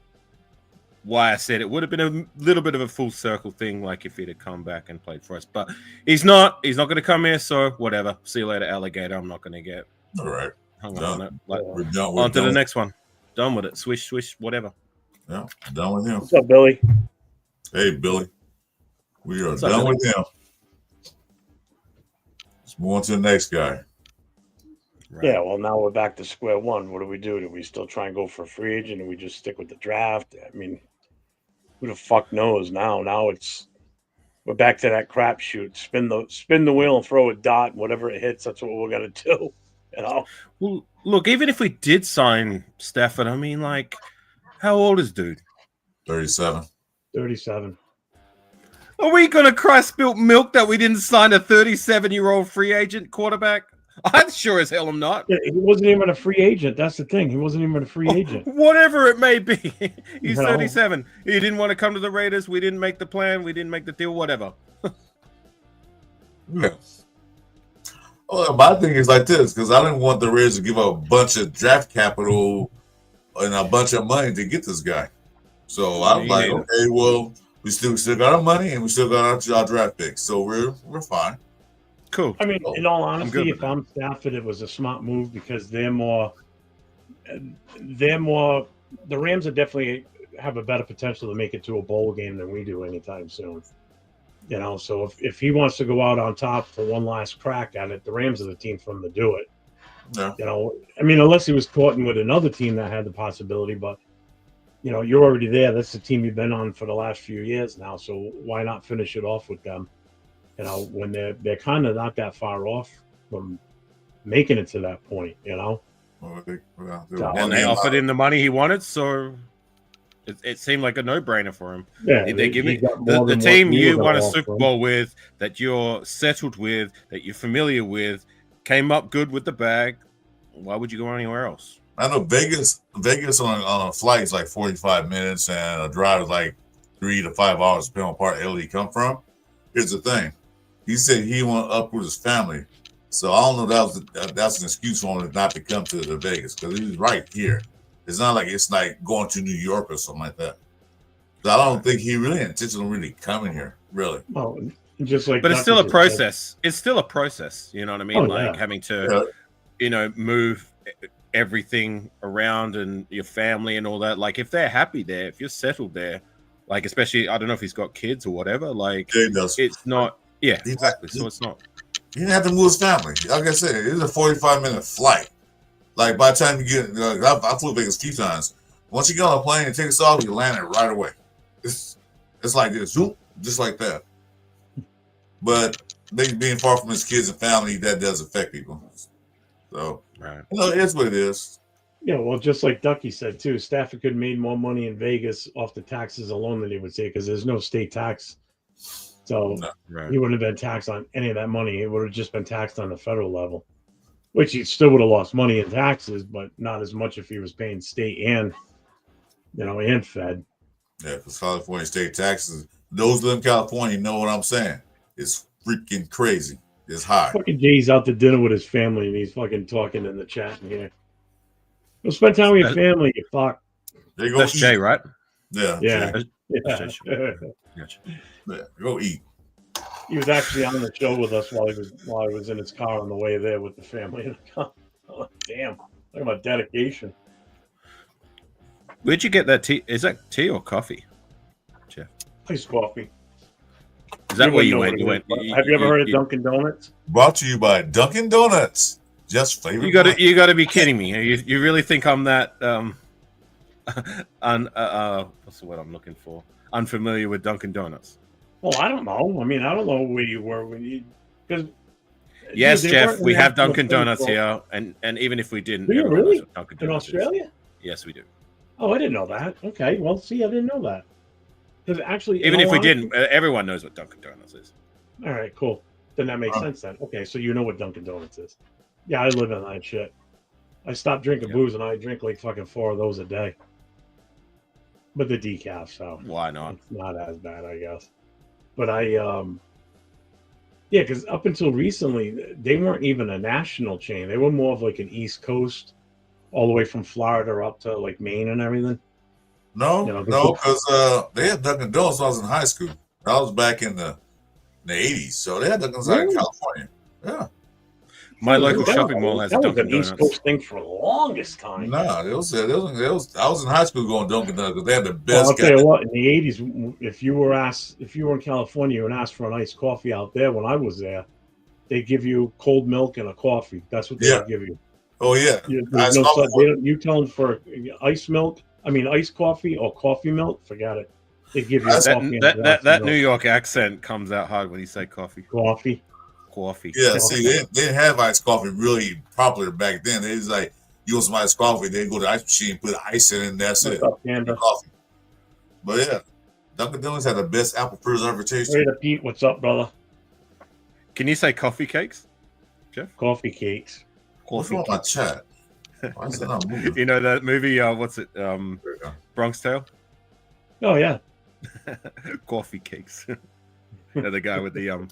why I said it would have been a little bit of a full circle thing, like if he'd have come back and played for us. But he's not going to come here, so whatever. See you later, alligator. I'm not going to get hung up on it. Like, on to the next one. Done with it. Swish, swish, whatever. Yeah, done with him. What's up, Billy? Hey, Billy. We are done with him. Let's move on to the next guy. Right. Yeah, well, now we're back to square one. What do we do? Do we still try and go for a free agent? Do we just stick with the draft? I mean, who the fuck knows now? Now we're back to that crapshoot. Spin the wheel and throw a dot. Whatever it hits, that's what we're gonna do. You know. Well, look, even if we did sign Stafford, I mean, like, how old is dude? 37. 37. Are we gonna cry spilt milk that we didn't sign a 37-year-old free agent quarterback? I'm sure as hell I'm not. Yeah, he wasn't even a free agent. That's the thing. He wasn't even a free agent. Whatever it may be. He's 37. He didn't want to come to the Raiders. We didn't make the plan. We didn't make the deal. Whatever. Yeah. Well, my thing is like this, because I didn't want the Raiders to give up a bunch of draft capital and a bunch of money to get this guy. So I'm like, okay, well, we still got our money and we still got our draft picks. So we're fine. Cool. I mean, in all honesty, if I'm Stafford, it was a smart move because the Rams are definitely have a better potential to make it to a bowl game than we do anytime soon. You know, so if he wants to go out on top for one last crack at it, the Rams are the team for him to do it. Yeah. You know, I mean, unless he was caught with another team that had the possibility, but you know, you're already there. That's the team you've been on for the last few years now. So why not finish it off with them? You know, when they're kind of not that far off from making it to that point, you know. And they offered him the money he wanted, so it seemed like a no-brainer for him. Yeah, they give it the team you won a Super Bowl with, that you're settled with, that you're familiar with, came up good with the bag. Why would you go anywhere else? I know Vegas on a flight is like 45 minutes, and a drive is like 3 to 5 hours, depending on what part of Italy he come from. Here's the thing. He said he went up with his family. So I don't know that's an excuse for him not to come to Vegas because he's right here. It's not like it's like going to New York or something like that. So I don't think he really intentionally really coming here, really. Well, just like, but it's still a process. It's still a process. You know what I mean? Having to, move everything around and your family and all that. Like if they're happy there, if you're settled there, like especially I don't know if he's got kids or whatever. Like it's not. Yeah, exactly. So it's not. He didn't have to move his family. Like I said, it's a 45-minute flight. Like by the time you get, I flew Vegas a few times. Once you get on a plane and take us off, you land it right away. It's like this, just like that. But being far from his kids and family, that does affect people. So, it's what it is. Yeah, well, just like Ducky said too, Stafford could have made more money in Vegas off the taxes alone than he would say because there's no state tax. So he wouldn't have been taxed on any of that money. It would have just been taxed on the federal level, which he still would have lost money in taxes, but not as much if he was paying state and Fed. Yeah, because California state taxes, those live in California know what I'm saying. It's freaking crazy. It's high. Fucking Jay's out to dinner with his family and he's fucking talking in the chat in here. Go spend time with your family, you fuck. That's Jay, right? Yeah. Yeah. Yeah. Gotcha. Yeah, go eat. He was actually on the show with us while he was in his car on the way there with the family in the car. Oh, damn. Talk about dedication. Where'd you get that tea? Is that tea or coffee, Jeff? Iced coffee. Is that where you wouldn't went? know what it is, but have you ever heard of Dunkin' Donuts? Brought to you by Dunkin' Donuts. Just flavor. You got to be kidding me. You really think I'm that what's the word I'm looking for? Unfamiliar with Dunkin' Donuts. Well, I don't know. I mean, I don't know where you were when you because. Yes, Jeff, we have Dunkin' Donuts here, and even if we didn't, do you everyone really? knows what Dunkin' In Donuts Australia? is. Yes, we do. Oh, I didn't know that. Okay, well, see, I didn't know that. Because actually, Even if we didn't, everyone knows what Dunkin' Donuts is. All right, cool. Then that makes sense then. Okay, so you know what Dunkin' Donuts is. Yeah, I live in that shit. I stopped drinking booze and I drink like fucking 4 of those a day. But the decaf, so why not? It's not as bad, I guess. But yeah, because up until recently, they weren't even a national chain. They were more of like an East Coast, all the way from Florida up to like Maine and everything. No, because they had Dunkin' Donuts when I was in high school. I was back in the 80s, so they had Dunkin' Donuts in California. Yeah. My local shopping mall has a Dunkin' Donuts. That was an East Coast thing for the longest time. Nah, I was in high school going Dunkin' Donuts because they had the best. Well, I'll tell you what, in the 80s, if you were in California and asked for an iced coffee out there when I was there, they give you cold milk and a coffee. That's what they would give you. Oh, yeah. You tell them for iced coffee or coffee milk, forget it. They give you that New York accent comes out hard when you say coffee. Coffee. Yeah, see, they didn't have iced coffee really popular back then. They was like, you want some iced coffee, they go to the ice machine, put ice in it, and that's it. Coffee. But yeah, Dunkin' Donuts had the best apple preserver taste. Hey, Pete, what's up, brother? Can you say coffee cakes, Jeff? Coffee cakes. What's wrong with my chat? Why is that not moving? You know that movie, what's it? Bronx Tale? Oh, yeah. Coffee cakes. Yeah, the guy with the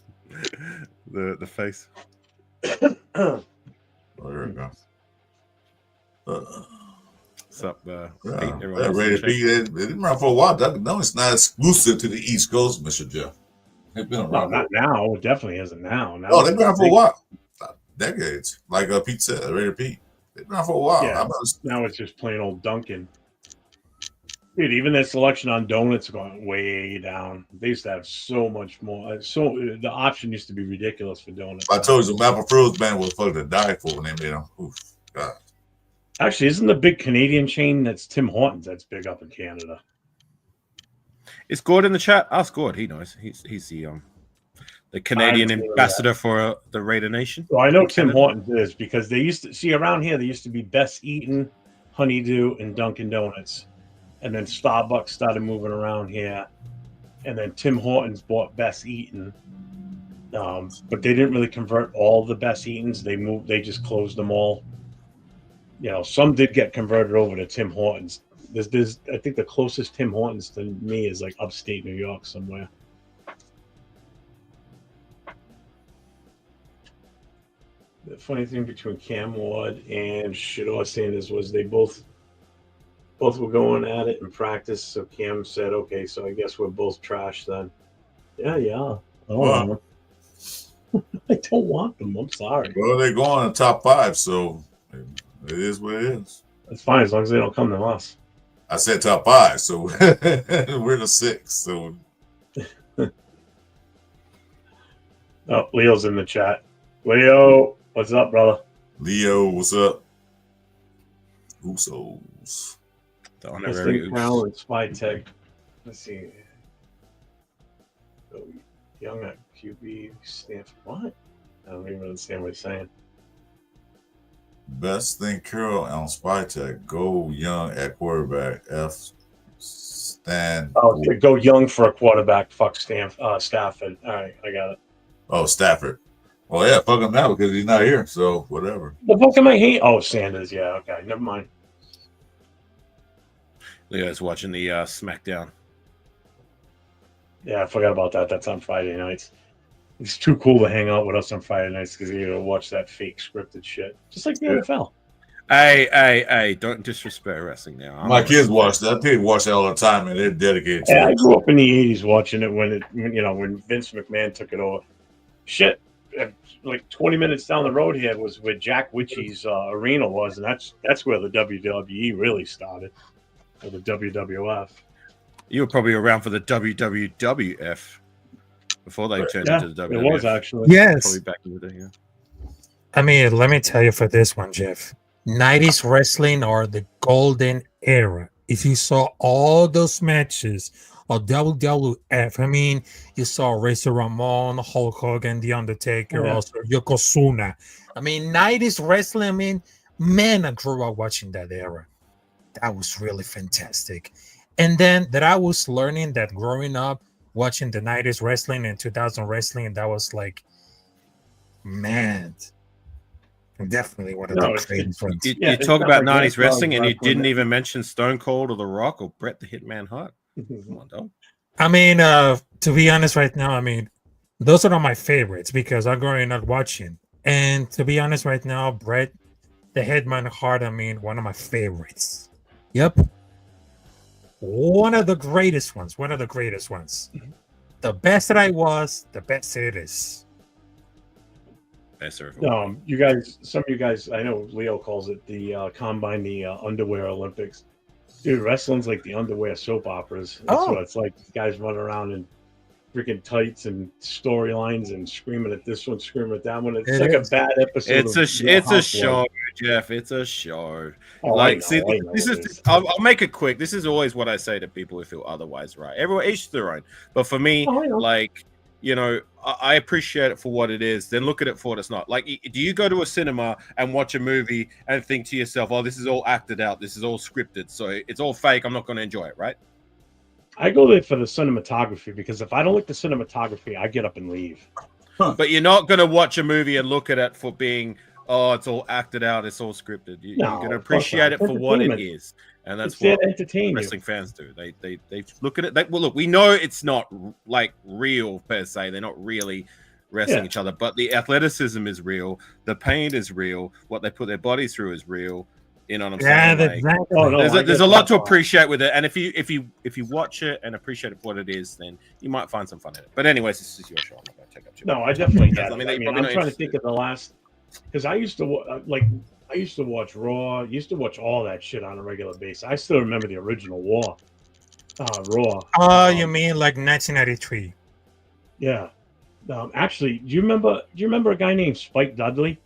face. Oh, there we go. What's up, Pete? Ready to be there. They've been around for a while. Dunkin' Donuts not exclusive to the East Coast, Mr. Jeff. They've been around. No, not now. It definitely isn't now. Oh, they've been around for a while. Decades. Like Pete said, Ready to Pete. They've been around for a while. Yeah, now it's just plain old Dunkin'. Dude, even their selection on donuts going way down. They used to have so much more. So the option used to be ridiculous for donuts. I told you, the Apple Froze band was fucking to die for when they made them. Oof, God. Actually, isn't the big Canadian chain that's Tim Hortons that's big up in Canada? Is Gord in the chat? Ask Gord. He knows. He's the Canadian ambassador for the Raider Nation. So I know Tim Hortons is because they used to see around here. They used to be Best Eaten, Honeydew, and Dunkin' Donuts. And then Starbucks started moving around here. And then Tim Hortons bought Best Eaten. But they didn't really convert all the Best Eatens. They just closed them all. You know, some did get converted over to Tim Hortons. There's I think the closest Tim Hortons to me is like upstate New York somewhere. The funny thing between Cam Ward and Shador Sanders was they both were going at it in practice. So Cam said, "Okay, so I guess we're both trash then." Yeah. I don't want them. I don't want them. I'm sorry. Well, they're going in the top 5, so it is what it is. That's fine as long as they don't come to us. I said top 5, so we're the 6. So, oh, Leo's in the chat. Leo, what's up, brother? Leo, what's up? Usos. The honorary Crown and Spy Tech. Let's see. Oh, young at QB, Stafford. What? I don't even understand what he's saying. Best thing Carroll on Spy Tech. Go young at quarterback. Stan. Oh, go young for a quarterback. Fuck Stafford. All right, I got it. Oh, Stafford. Well, yeah, fuck him now because he's not here. So whatever. The fuck am I hating? Oh, Sanders. Yeah, okay, never mind. Leo's watching the SmackDown. Yeah, I forgot about that. That's on Friday nights. It's too cool to hang out with us on Friday nights because you watch that fake scripted shit, just like the NFL. Hey! Don't disrespect wrestling now. My kids watch that. They watch that all the time, and they're dedicated to Yeah, I it. grew up in the '80s watching it when Vince McMahon took it over. Shit, like 20 minutes down the road here was where Jack Witchy's arena was, and that's where the WWE really started, or the WWF. You were probably around for the WWF before they turned into the WWF. It was actually. Yes. Probably back in the day. Yeah. I mean, let me tell you for this one, Jeff. 90s wrestling are the golden era. If you saw all those matches of WWF, I mean, you saw Razor Ramon, Hulk Hogan, The Undertaker, also Yokozuna. I mean, 90s wrestling, I mean, man, I grew up watching that era. That was really fantastic. And then that I was learning that growing up, watching the 90s wrestling and 2000 wrestling, that was like, man, definitely one of the greatest ones. You talk about 90s wrestling and you didn't even mention Stone Cold or The Rock or Bret the Hitman Hart. Come on, dog. I mean, to be honest right now, I mean, those are not my favorites because I'm growing up watching. And to be honest right now, Bret the Hitman Hart, I mean, one of my favorites. Yep. One of the greatest ones. The best that I was, the best it is. You guys, some of you guys, I know Leo calls it the Combine, the Underwear Olympics. Dude, wrestling's like the underwear soap operas. That's what it's like. Guys running around in freaking tights and storylines and screaming at this one, screaming at that one. It's like a bad episode. It's a show, Jeff. It's a show. I'll make it quick. This is always what I say to people who feel otherwise, right? Everyone each their own. But for me, I appreciate it for what it is, then look at it for what it's not. Like, do you go to a cinema and watch a movie and think to yourself, oh, this is all acted out, this is all scripted, so it's all fake, I'm not going to enjoy it, right? I go there for the cinematography, because if I don't like the cinematography, I get up and leave. But you're not going to watch a movie and look at it for being, oh, it's all acted out, it's all scripted. You're going to appreciate it for what it is. And that's what wrestling fans do. They look at it. Look, we know it's not like real per se. They're not really wrestling each other, but the athleticism is real. The pain is real. What they put their bodies through is real. You know what I'm saying? Like, exactly. There's a lot to appreciate with it. And if you watch it and appreciate it for what it is, then you might find some fun in it. But anyways, this is your show. I'm not going to take up too much. No, I definitely get it. I mean, I'm trying to think of the last, because I used to watch Raw. Used to watch all that shit on a regular basis. I still remember the original Raw. You mean like 1993? Yeah. Actually, do you remember a guy named Spike Dudley?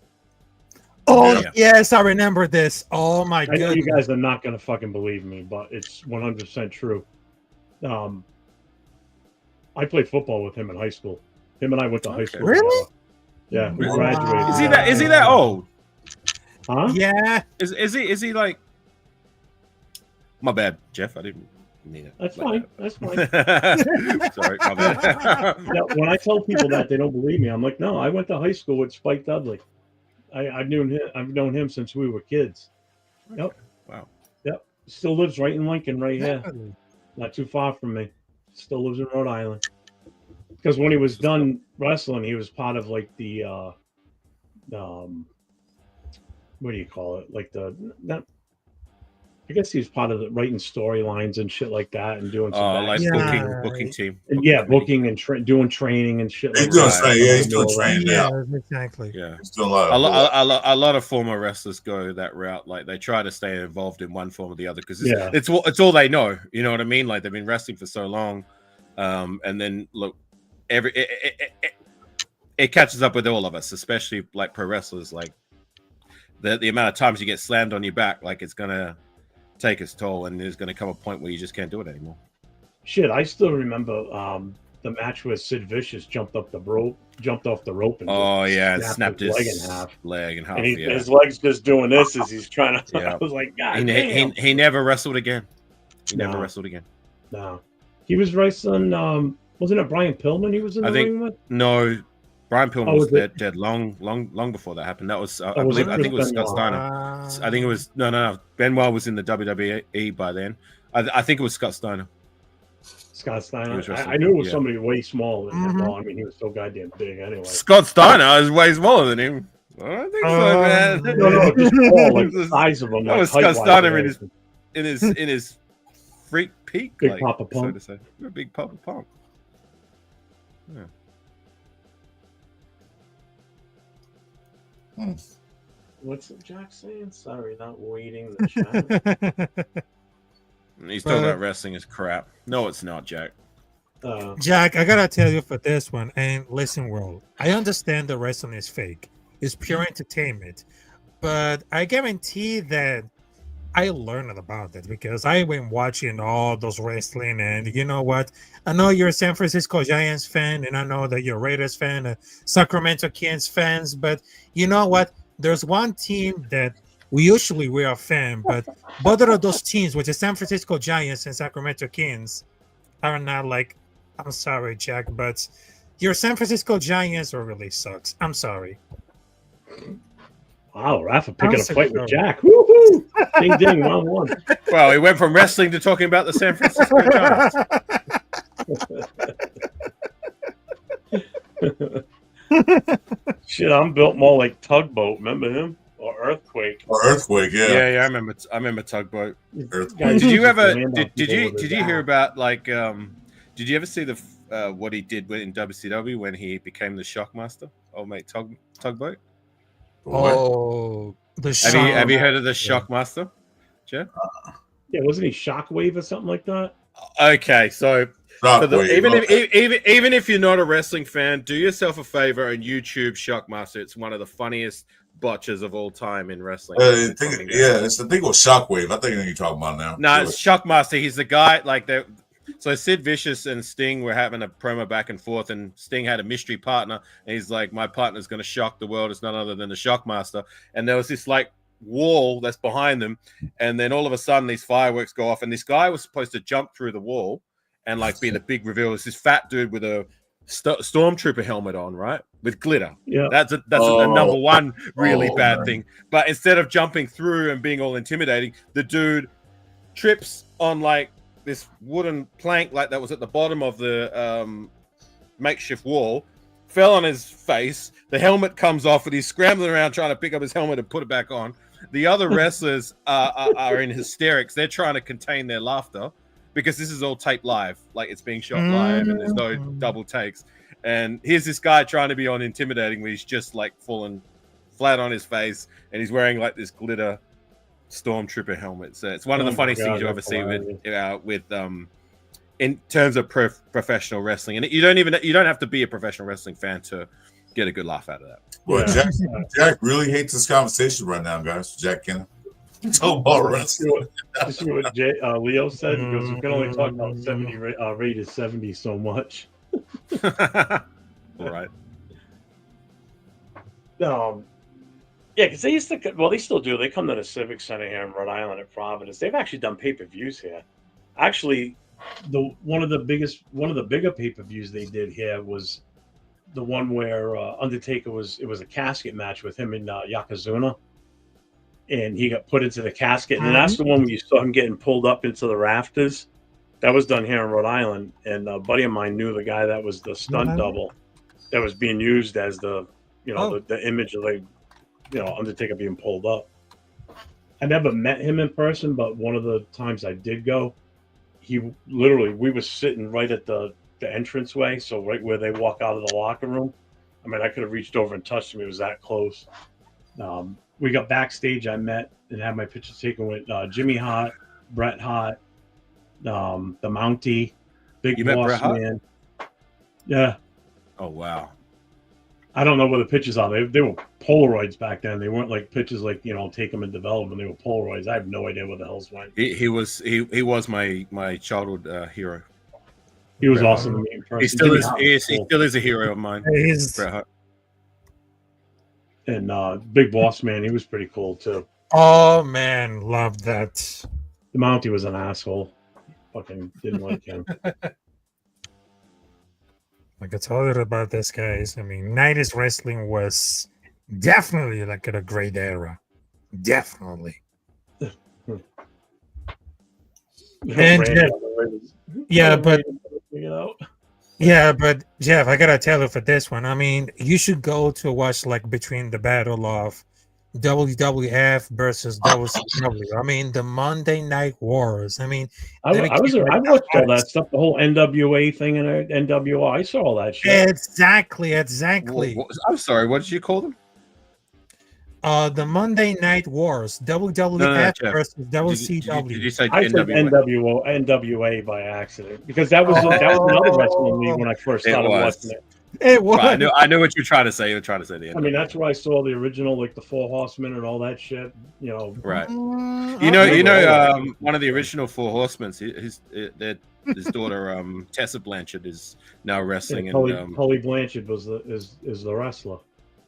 Oh yes, I remember this. Oh my god! I know you guys are not gonna fucking believe me, but it's 100% true. I played football with him in high school. Him and I went to high school. Really? Together. Yeah, we graduated. Is he that old? Huh? Yeah. Is he like? My bad, Jeff. I didn't mean it. That's fine. That's fine. Sorry, my bad. When I tell people that, they don't believe me. I'm like, no, I went to high school with Spike Dudley. I've known him since we were kids. Yep. Wow. Yep. Still lives right in Lincoln, right here. Not too far from me. Still lives in Rhode Island. Because when he was done wrestling, he was part of like the what do you call it? Like I guess he was part of the writing storylines and shit like that, and doing some booking team. Booking and doing training and shit. He's doing training. Yeah, he's doing training now. Exactly. Yeah, he's doing a lot of former wrestlers go that route. Like they try to stay involved in one form or the other because it's all they know. You know what I mean? Like they've been wrestling for so long, and then look, it catches up with all of us, especially like pro wrestlers. Like the amount of times you get slammed on your back, like it's gonna take its toll, and there's going to come a point where you just can't do it anymore. Shit, I still remember the match where Sid Vicious jumped off the rope, and snapped his leg in half. And his leg's just doing this as he's trying to. I was like, God, he never wrestled again. Never wrestled again. No, he was wrestling. Wasn't it Brian Pillman? He was in the ring with. No. Brian Pillman was dead long before that happened. That was I think it was Scott Steiner. I think it was no. Benoit was in the WWE by then. I think it was Scott Steiner. Scott Steiner. I knew it was somebody way smaller than him. Well, I mean, he was so goddamn big anyway. Scott Steiner is way smaller than him. I don't think so, man. No, just Paul, like the size of him. That like was height-wise, Stunner it is. in his freak peak, Big like, Papa so Pump. to say. A big Papa Pump. Yeah. What's Jack saying? Sorry, not waiting the chat. He's talking about wrestling is crap. No, it's not, Jack. Jack, I gotta tell you for this one, and listen, world, I understand the wrestling is fake. It's pure entertainment. But I guarantee that I learned about it because I went watching all those wrestling, and you know what? I know you're a San Francisco Giants fan, and I know that you're a Raiders fan, a Sacramento Kings fans, but you know what? There's one team that we are a fan, but both of those teams, which is San Francisco Giants and Sacramento Kings, are not like, I'm sorry, Jack, but your San Francisco Giants really sucks. I'm sorry. Wow, Rafa picking a fight with Jack. Woohoo! Ding ding, 1-1. Well, he went from wrestling to talking about the San Francisco Giants. Shit, I'm built more like Tugboat. Remember him? Or Earthquake. Or Earthquake, yeah. Yeah, I remember Tugboat. Earthquake. Did you ever did you hear about like did you ever see the what he did in WCW when he became the Shockmaster? Old mate Tugboat. Oh, have you heard of the Shockmaster, Jeff? Yeah, wasn't he Shockwave or something like that? Okay, so even if you're not a wrestling fan, do yourself a favor and YouTube Shockmaster. It's one of the funniest botches of all time in wrestling. It's the thing with Shockwave. I think you're talking about now. No, it's Shockmaster. He's the guy like that. So Sid Vicious and Sting were having a promo back and forth, and Sting had a mystery partner, and he's like, "My partner's going to shock the world. It's none other than the Shockmaster." And there was this like wall that's behind them, and then all of a sudden these fireworks go off, and this guy was supposed to jump through the wall and like be the big reveal. It's this fat dude with a stormtrooper helmet on, right, with glitter. Yeah, that's a number one really bad thing. But instead of jumping through and being all intimidating, the dude trips on like this wooden plank like that was at the bottom of the makeshift wall, fell on his face. The helmet comes off, and he's scrambling around trying to pick up his helmet and put it back on. The other wrestlers are in hysterics. They're trying to contain their laughter because this is all taped live, like it's being shot live, and there's no double takes. And here's this guy trying to be on intimidating, where he's just like falling flat on his face, and he's wearing like this glitter stormtrooper helmet. So it's one of the funniest things you ever see with in terms of professional wrestling. And you don't have to be a professional wrestling fan to get a good laugh out of that. Well, Jack really hates this conversation right now, guys. Jack Kenna. Talk about wrestling. You see what Leo said? Because we can only talk about 70 rated 70 so much. All right. Yeah, because they used to. Well, they still do. They come to the Civic Center here in Rhode Island at Providence. They've actually done pay-per-views here. Actually, one of the bigger pay-per-views they did here was the one where Undertaker was a casket match with him and Yokozuna, and he got put into the casket. And that's the one where you saw him getting pulled up into the rafters. That was done here in Rhode Island, and a buddy of mine knew the guy that was the stunt double that was being used as the image of the Undertaker being pulled up. I never met him in person, but one of the times I did go, we were sitting right at the entranceway, so right where they walk out of the locker room. I mean, I could have reached over and touched him. It was that close. We got backstage. I met and had my picture taken with Jimmy Hart, Bret Hart, the Mountie, Big Boss Man. Yeah. Oh wow. I don't know where the pictures are. They were Polaroids back then. They weren't like pictures like, take them and develop them. They were Polaroids. I have no idea where the hell's went. He was my childhood hero. He was awesome to me in person. He still is a hero of mine. And Big Boss Man, he was pretty cool too. Oh man, love that. The Mountie was an asshole. Fucking didn't like him. Like I told you about this, guys. I mean, 90s wrestling was definitely like a great era. Definitely. And but Yeah, but Jeff, I gotta tell you for this one. I mean, you should go to watch like between the battle of WWF versus WCW. I mean, the Monday Night Wars. I mean, they became like I the watched all that hottest. stuff, the whole NWA thing and NWO. I saw all that shit. Exactly, exactly. I'm sorry. What did you call them? The Monday Night Wars, No, WWF Jeff. versus Did WCW. you say I said NWA? NWA by accident because that was another wrestling league when I first It started was. watching it. It was. Right, I knew what you're trying to say. You were trying to say the I mean, NWA. that's where I saw the original, like the Four Horsemen and all that shit. You know, Right. Okay. One of the original Four Horsemen, his daughter, Tessa Blanchard, is now wrestling. And Tully Blanchard is the wrestler.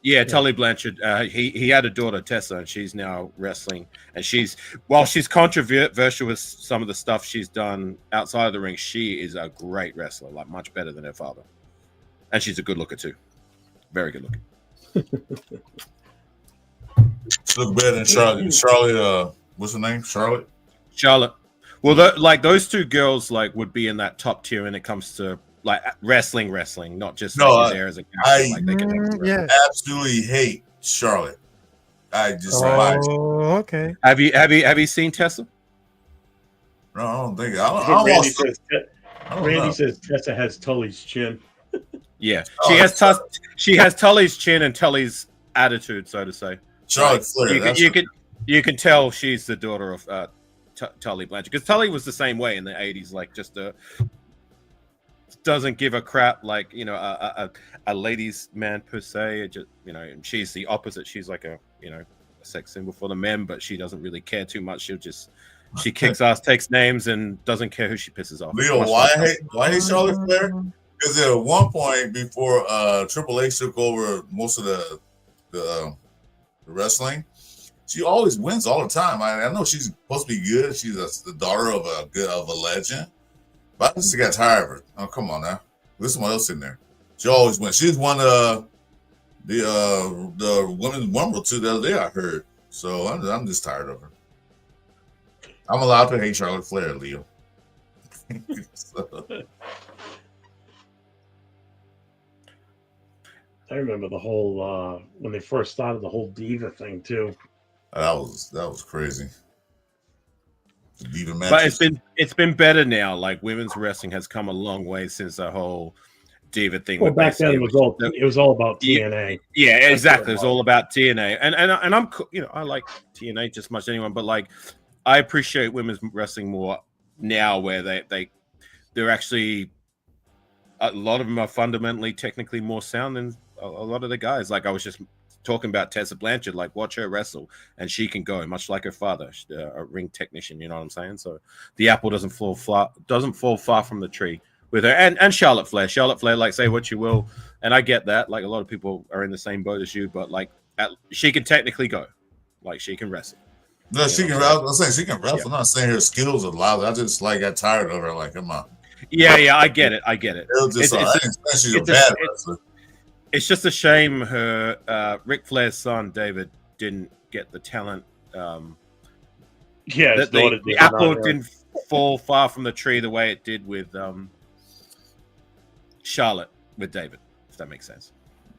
yeah, Tully Blanchard. He had a daughter, Tessa, and she's now wrestling. And she's controversial with some of the stuff she's done outside of the ring, she is a great wrestler, like much better than her father. And she's a good looker too, very good looking. Look better than Charlotte. Charlotte, what's her name? Charlotte. Well, those two girls like would be in that top tier when it comes to like wrestling, not just there as a character. Yeah. Absolutely hate Charlotte. I despise. Okay. Have you seen Tessa? No, I don't think. Randy says Tessa has Tully's chin. Yeah, she has Tully's chin and Tully's attitude, so to say. Charlotte Flair. You can tell she's the daughter of Tully Blanchard, because Tully was the same way in the 80s, like just doesn't give a crap, like a ladies' man per se. Just she's the opposite. She's like a sex symbol for the men, but she doesn't really care too much. She kicks ass, takes names, and doesn't care who she pisses off. Leo, why hate Charlotte Flair? Because at one point before Triple H took over most of the wrestling, she always wins all the time. I know she's supposed to be good. She's the daughter of a legend, but I just got tired of her. Oh, come on now, there's someone else in there. She always wins. She's won the women's Rumble too the other day, I heard. So I'm just tired of her. I'm allowed to hate Charlotte Flair, Leo. I remember the whole when they first started the whole diva thing too. That was crazy. The diva match. But it's been better now. Like women's wrestling has come a long way since the whole diva thing. Well, back then it was all about TNA. Yeah, exactly. It was all about TNA, and I'm I like TNA just as much as anyone, but like I appreciate women's wrestling more now, where they're actually a lot of them are fundamentally technically more sound than a lot of the guys. Like I was just talking about Tessa Blanchard, like watch her wrestle and she can go, much like her father, a ring technician, you know what I'm saying? So the apple doesn't fall far from the tree with her. And Charlotte Flair, like say what you will, and I get that, like a lot of people are in the same boat as you, but like she can technically go, like she can wrestle. No, she can wrestle. I'm saying she can wrestle. Yeah. I'm not saying her skills are loud. I just got tired of her. Like, come on. Yeah, I get it. I didn't think she's a bad wrestler. It's just a shame her Ric Flair's son David didn't get the talent. The apple didn't fall far from the tree the way it did with Charlotte with David, if that makes sense.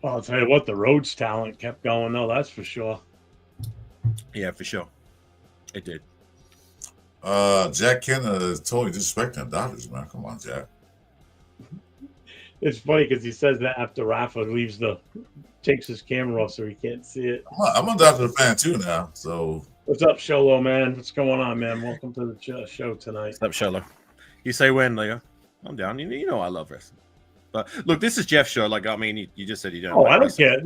Well, I'll tell you what, the Rhodes talent kept going though, that's for sure. Yeah, for sure. It did. Jack Kenna is totally disrespecting the Dodgers, man. Come on, Jack. It's funny because he says that after Rafa takes his camera off so he can't see it. I'm a Dodger fan too now. So what's up, Sholo, man? What's going on, man? Welcome to the show tonight. What's up, Sholo? You say when, Leo? I'm down. You know I love wrestling. But look, this is Jeff's show. Like, I mean, you just said you don't. Oh, I don't care.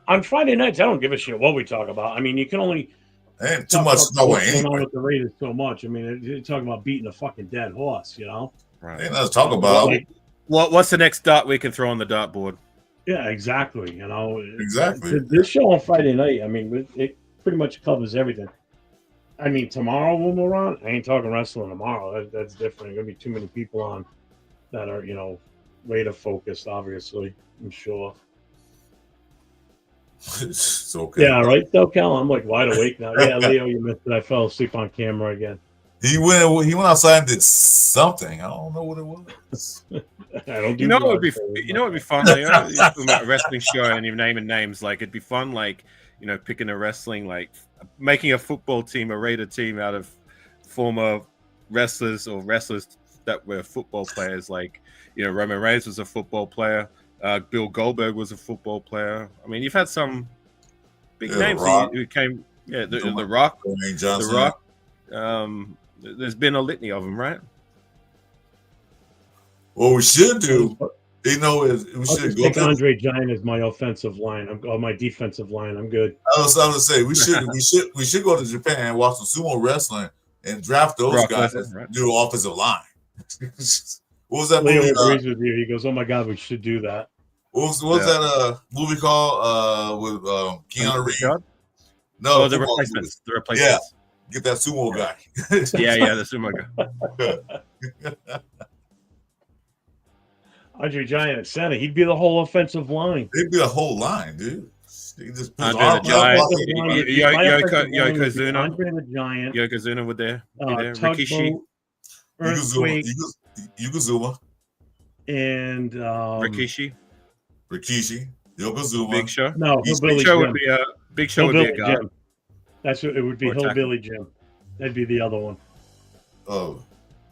On Friday nights, I don't give a shit what we talk about. I mean, you can only. Ain't too much no way. Going on with the Raiders so much. I mean, you're talking about beating a fucking dead horse, you know. Right. Ain't nothing to talk about. What's the next dart we can throw on the dartboard? Yeah, exactly. You know, exactly. This show on Friday night, I mean, it pretty much covers everything. I mean, tomorrow when we're on, I ain't talking wrestling tomorrow. That's different. There's gonna be too many people on that are, Raider focused. Obviously, I'm sure. It's okay. Yeah, right, though, Cal. I'm like wide awake now. Yeah, Leo, you missed it. I fell asleep on camera again. He went outside and did something. I don't know what it was. I don't do You know what drugs, would be fun, Leo? You're talking about a wrestling show and you're naming names. Like it'd be fun, like picking a wrestling, like making a football team, a Raider team out of former wrestlers or wrestlers that were football players. Like Roman Reigns was a football player. Bill Goldberg was a football player. I mean, you've had some big names who came. Yeah, the Rock, The Rock. There's been a litany of them, right? What we should do, is we should go take Andre Giant as my offensive line. My defensive line. I'm good. I was going to say we should go to Japan and watch some sumo wrestling and draft those guys and do offensive line. What was that Leo movie? agrees with you. He goes, "Oh my God, we should do that." What was that movie called with Keanu Reeves? No, the replacements. The replacements. Yeah, get that sumo guy. yeah, the sumo guy. Andre Giant at center. He'd be the whole offensive line. He'd be the whole line, dude. He just puts Andre the Giant. Yokozuna. Andre the Giant. Yokozuna would there. Rikishi. Yokozuna. And Rikishi. Yokozuna. Big Show. No, Big Show would be a Big Show would be a guy. That's what it would be. Hillbilly Jim. That'd be the other one. Oh,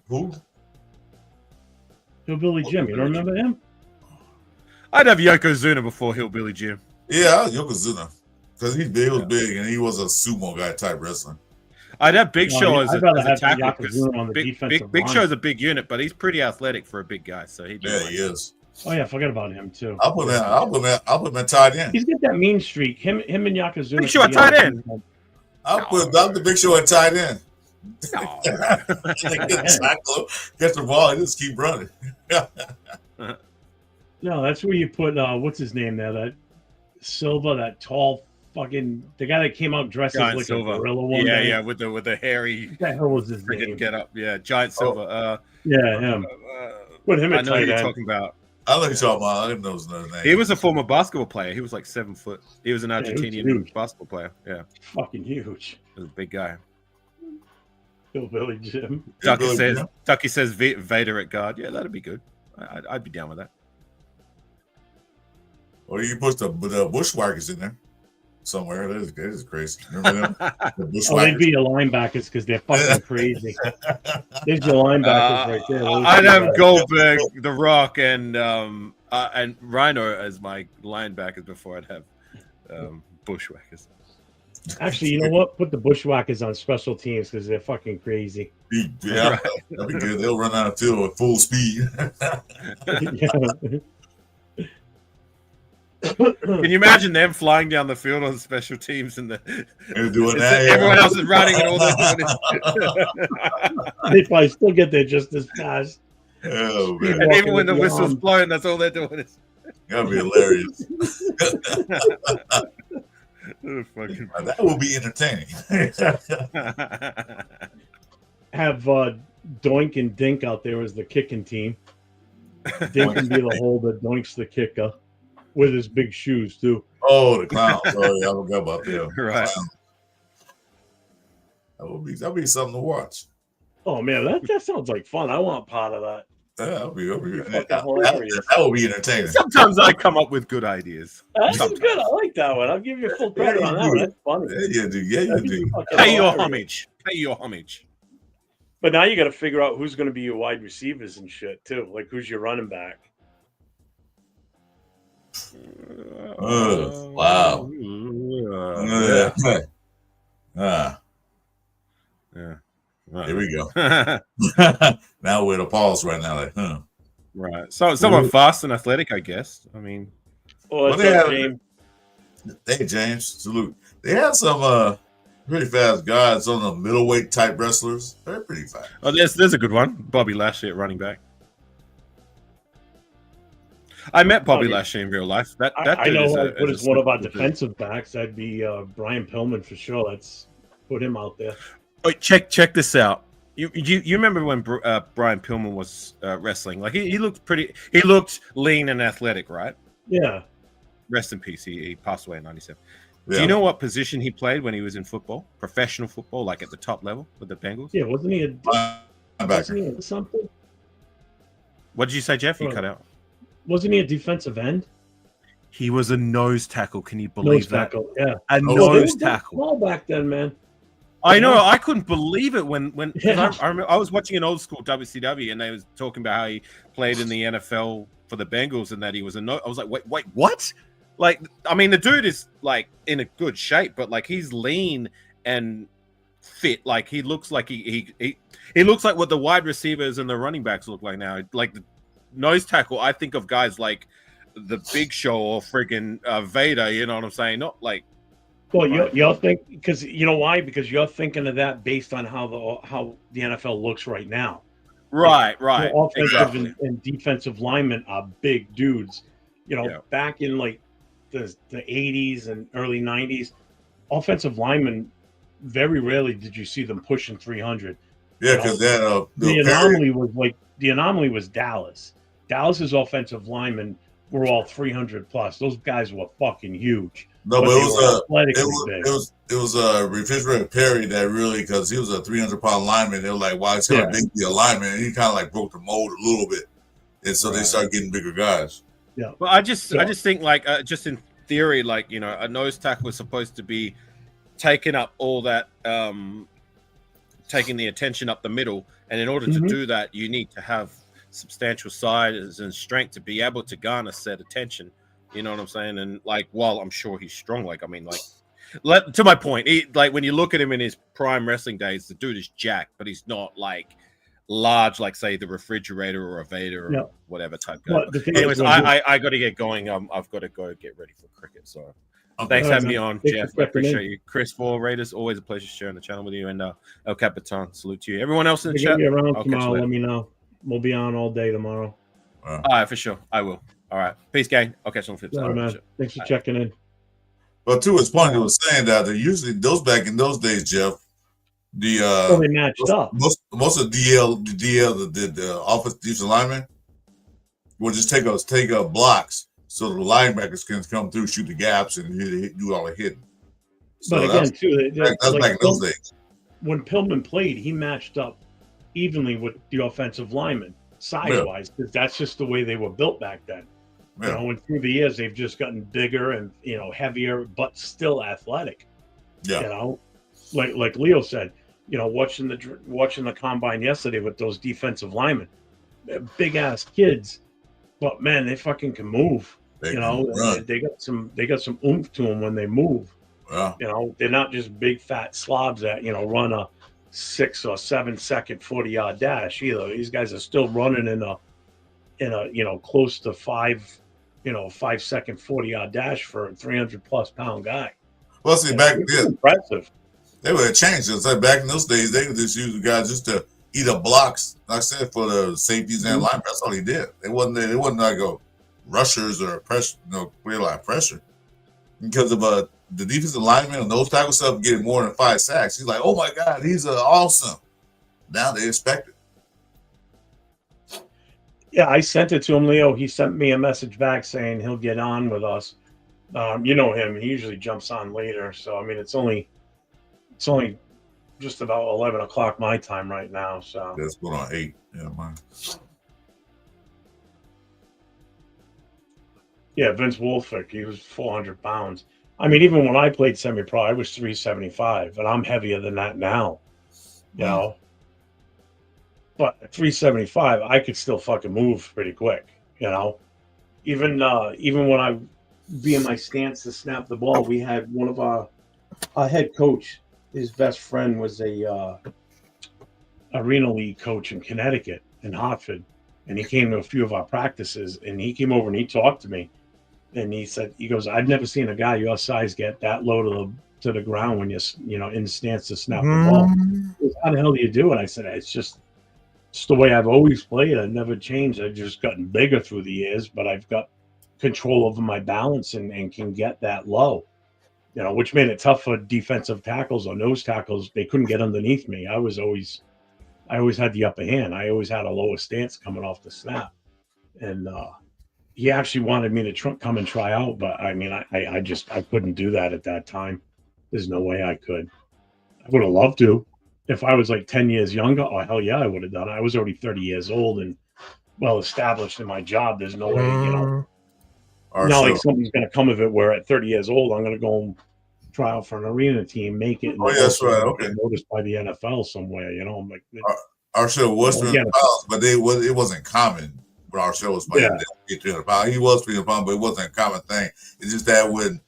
who? Hillbilly Jim. You don't remember him? I'd have Yokozuna before Hillbilly Jim. Yeah, Yokozuna. Because he was big and he was a sumo guy type wrestler. I'd have Big Show as a tackle. Big Show's a big unit, but he's pretty athletic for a big guy. So he is. Oh yeah, forget about him too. I'll put that tight end. He's got that mean streak. Him and Yokozuna. Big Show at tight end. I'll put the Big Show at tight end. Get the ball and just keep running. No, that's where you put what's his name there? That Silva, that tall fucking the guy that came out dressed as like Silva. A gorilla one day. Yeah, with the hairy. What the hell was his name? Get up, yeah, Giant Silva. Him. Put him at tight end. I know who you're talking about. I know you're talking about. I didn't know his name. He was a former basketball player. He was like 7 foot. He was an Argentinian basketball player. Yeah, fucking huge. He was a big guy. Hillbilly Jim. Tucky says Vader at guard. Yeah, that'd be good. I'd be down with that. Or you put the Bushwhackers in there somewhere. That is crazy. Remember them? They'd be your linebackers because they're fucking crazy. There's your linebackers right there. I'd have Goldberg, The Rock, and Rhino as my linebackers before I'd have Bushwhackers. Actually, you know what? Put the Bushwhackers on special teams because they're fucking crazy. Yeah, that'd be good. They'll run out of field at full speed. Can you imagine them flying down the field on special teams and doing that? Everyone else is running and all they're doing is they probably still get there just as fast. Oh, man. And even when the whistle's blowing, that's all they're doing is. That'd be hilarious. That will be entertaining. Have Doink and Dink out there as the kicking team. Dink can be the holder, Doink's the kicker. With his big shoes too. Oh, the clown! Sorry, I forgot about them. Right. That'll be something to watch. Oh man, that sounds like fun. I want part of that. That will be entertaining. Sometimes I come up with good ideas. That's good. I like that one. I'll give you full credit on that one. That's funny. Yeah, you do. Yeah, you do. Pay your homage. Pay your homage. But now you got to figure out who's going to be your wide receivers and shit too. Like who's your running back. Wow. Yeah. Right. Here we go. Now we're at a pause right now. Like, Right. So someone fast and athletic, I guess. I mean, James. Hey, James. Salute. They had some pretty fast guys on the middleweight type wrestlers. They're pretty fast. Oh, there's a good one. Bobby Lashley at running back. I met Bobby Lashley in real life. That I know. What is one of our defensive backs? That'd be Brian Pillman for sure. Let's put him out there. Wait, check this out. You remember when Brian Pillman was wrestling? Like he looked pretty. He looked lean and athletic, right? Yeah. Rest in peace. He passed away in '97. Do you know what position he played when he was in football? Professional football, like at the top level with the Bengals? Yeah, wasn't he a something? What did you say, Jeff? You cut out. Wasn't he a defensive end? He was a nose tackle. Can you believe that? Tackle, yeah. A nose tackle. Small back then, man. I know. I couldn't believe it when Yeah. I remember I was watching an old school WCW and they was talking about how he played in the NFL for the Bengals and that he was a no. I was like, wait, what? Like, I mean, the dude is like in a good shape, but like he's lean and fit. Like he looks like he looks like what the wide receivers and the running backs look like now. Like the nose tackle, I think of guys like the Big Show or friggin' Vader. You know what I'm saying? Not like. Well, you'll think because you know why? Because you're thinking of that based on how the NFL looks right now. Right. Offensive Exactly. and defensive linemen are big dudes. You know, back in like the 80s and early 90s, offensive linemen, very rarely did you see them pushing 300. Yeah, because the anomaly was Dallas. Dallas's offensive linemen were all 300 plus. Those guys were fucking huge. No, but it was refrigerator Perry that really, because he was a 300-pound lineman. They were like, "Why is he a big lineman?" And he kind of like broke the mold a little bit, and so they started getting bigger guys. Yeah. Well, I just think like just in theory, like a nose tackle is supposed to be taking up all that, taking the attention up the middle, and in order to do that, you need to have substantial size and strength to be able to garner said attention. You know what I'm saying? And like, while I'm sure he's strong, like, I mean, like, to my point, like when you look at him in his prime wrestling days, the dude is jacked, but he's not like large, like say the Refrigerator or a Vader or whatever type guy. Anyways, I got to get going. I've got to go get ready for cricket. So thanks for having me on, Jeff. I appreciate you. Chris for Raiders, always a pleasure sharing the channel with you. And El Capitan, salute to you. Everyone else in the chat. Around tomorrow, let me know. We'll be on all day tomorrow. All right, for sure. I will. All right. Peace, gang. I'll catch you on the flip side. Man. Sure. Thanks for checking in. But to his point, he was saying that usually back in those days, Jeff, they matched up. Most of the offensive defensive linemen will just take up blocks so the linebackers can come through, shoot the gaps, and do all the hitting. So but again, too, that's back in those days. When Pillman played, he matched up evenly with the offensive linemen, size-wise, because that's just the way they were built back then. Yeah. And through the years, they've just gotten bigger and heavier, but still athletic. Yeah. Like Leo said, watching the combine yesterday with those defensive linemen, they're big ass kids, but man, they fucking can move. They got some oomph to them when they move. Yeah. They're not just big fat slobs that run a 6 or 7 second 40-yard dash either. These guys are still running in a close to 5 second 40-yard dash for a 300 plus pound guy. Well, see, back then, impressive. They would have changed. It's like back in those days, they would just use the guys just to eat up blocks. Like I said, for the safeties and linebackers, that's all he did. They wasn't like rushers or pressure, clear line pressure. Because of the defensive lineman and those tackle stuff getting more than 5 sacks, he's like, oh my God, he's awesome. Now they expect it. Yeah, I sent it to him, Leo. He sent me a message back saying he'll get on with us. You know him; he usually jumps on later. So I mean, it's only just about 11 o'clock my time right now. So that's going on 8. Yeah, mine. Yeah, Vince Wolfick, he was 400 pounds. I mean, even when I played semi-pro, I was 375, and I'm heavier than that now. But at 375, I could still fucking move pretty quick. Even when I be in my stance to snap the ball, we had one of our head coach. His best friend was a arena league coach in Connecticut, in Hartford, and he came to a few of our practices. And he came over and he talked to me, and he goes, "I've never seen a guy your size get that low to the ground when you're in the stance to snap the ball." He goes, "How the hell do you do it?" I said, "It's just the way I've always played. I've never changed. I've just gotten bigger through the years, but I've got control over my balance and can get that low." Which made it tough for defensive tackles or nose tackles. They couldn't get underneath me. I always had the upper hand. I always had a lower stance coming off the snap. And he actually wanted me to come and try out, but I mean, I couldn't do that at that time. There's no way I could. I would have loved to. If I was like 10 years younger, oh hell yeah, I would have done it. I was already 30 years old and well established in my job. There's no way, Our not show. like something's gonna come of it where at 30 years old I'm gonna go and try out for an arena team, make it, and Oh, yeah, that's right. Okay. noticed by the NFL somewhere. I'm like, Our show was Well, 300 pounds, but it wasn't common. But our show was playing Yeah. 300 pounds. He was 300 pounds, but it wasn't a common thing. It's just that when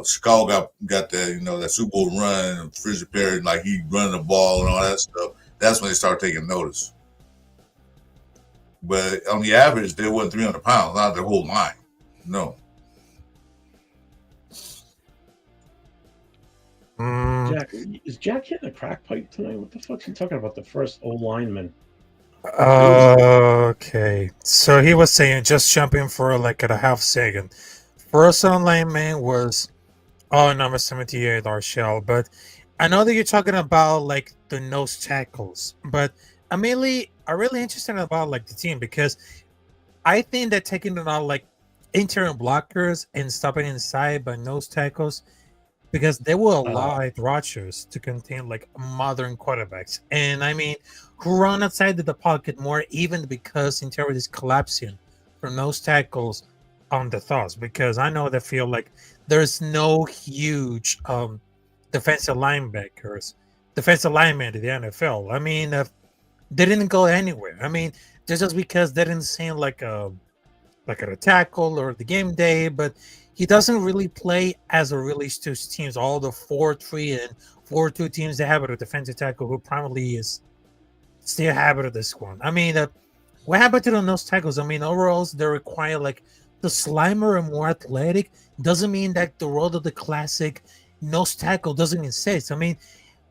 Chicago got that, that Super Bowl run, and Frazier Perry, like he running the ball and all that stuff, that's when they started taking notice. But on the average, they wasn't 300 pounds, not their whole line. No. Jack, is Jack hitting a crack pipe tonight? What the fuck's he talking about? The first O lineman. Okay, so he was saying, just jumping for like at a half second. First on lineman was number 78, Arshel. But I know that you're talking about like the nose tackles, but I'm really interested about like the team because I think that taking them out like interior blockers and stopping inside by nose tackles, because they will allow Rodgers to contain like modern quarterbacks, and I mean who run outside of the pocket more, even because interior is collapsing for nose tackles on the thoughts. Because I know they feel like there's no huge defensive linemen in the NFL. I mean, they didn't go anywhere. I mean, just because they didn't seem like a tackle or the game day, but he doesn't really play as a release to teams. All the 4-3 and 4-2 teams they have a defensive tackle who primarily is still have it at this one. I mean, what happened to those tackles? I mean, overall, they require like the slimer and more athletic. Doesn't mean that the role of the classic nose tackle doesn't exist. I mean,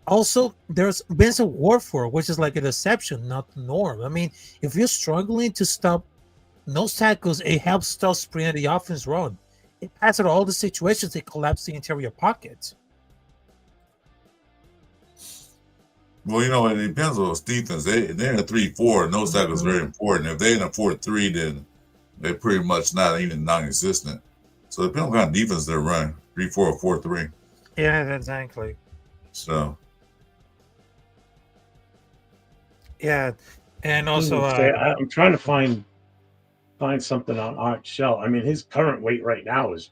also there's been some warfare, which is like an exception, not the norm. I mean, if you're struggling to stop nose tackles, it helps stop spring the offense run. It passes all the situations, they collapse the interior pockets. Well, it depends on defense. They're in a 3-4, nose tackle is very important. If they're in a 4-3, then they're pretty much not even non-existent. So it depends on what kind of defense they're running, 3-4 or 4-3. Yeah, exactly. So. Yeah, and also I'm trying to find something on Art Shell. I mean, his current weight right now is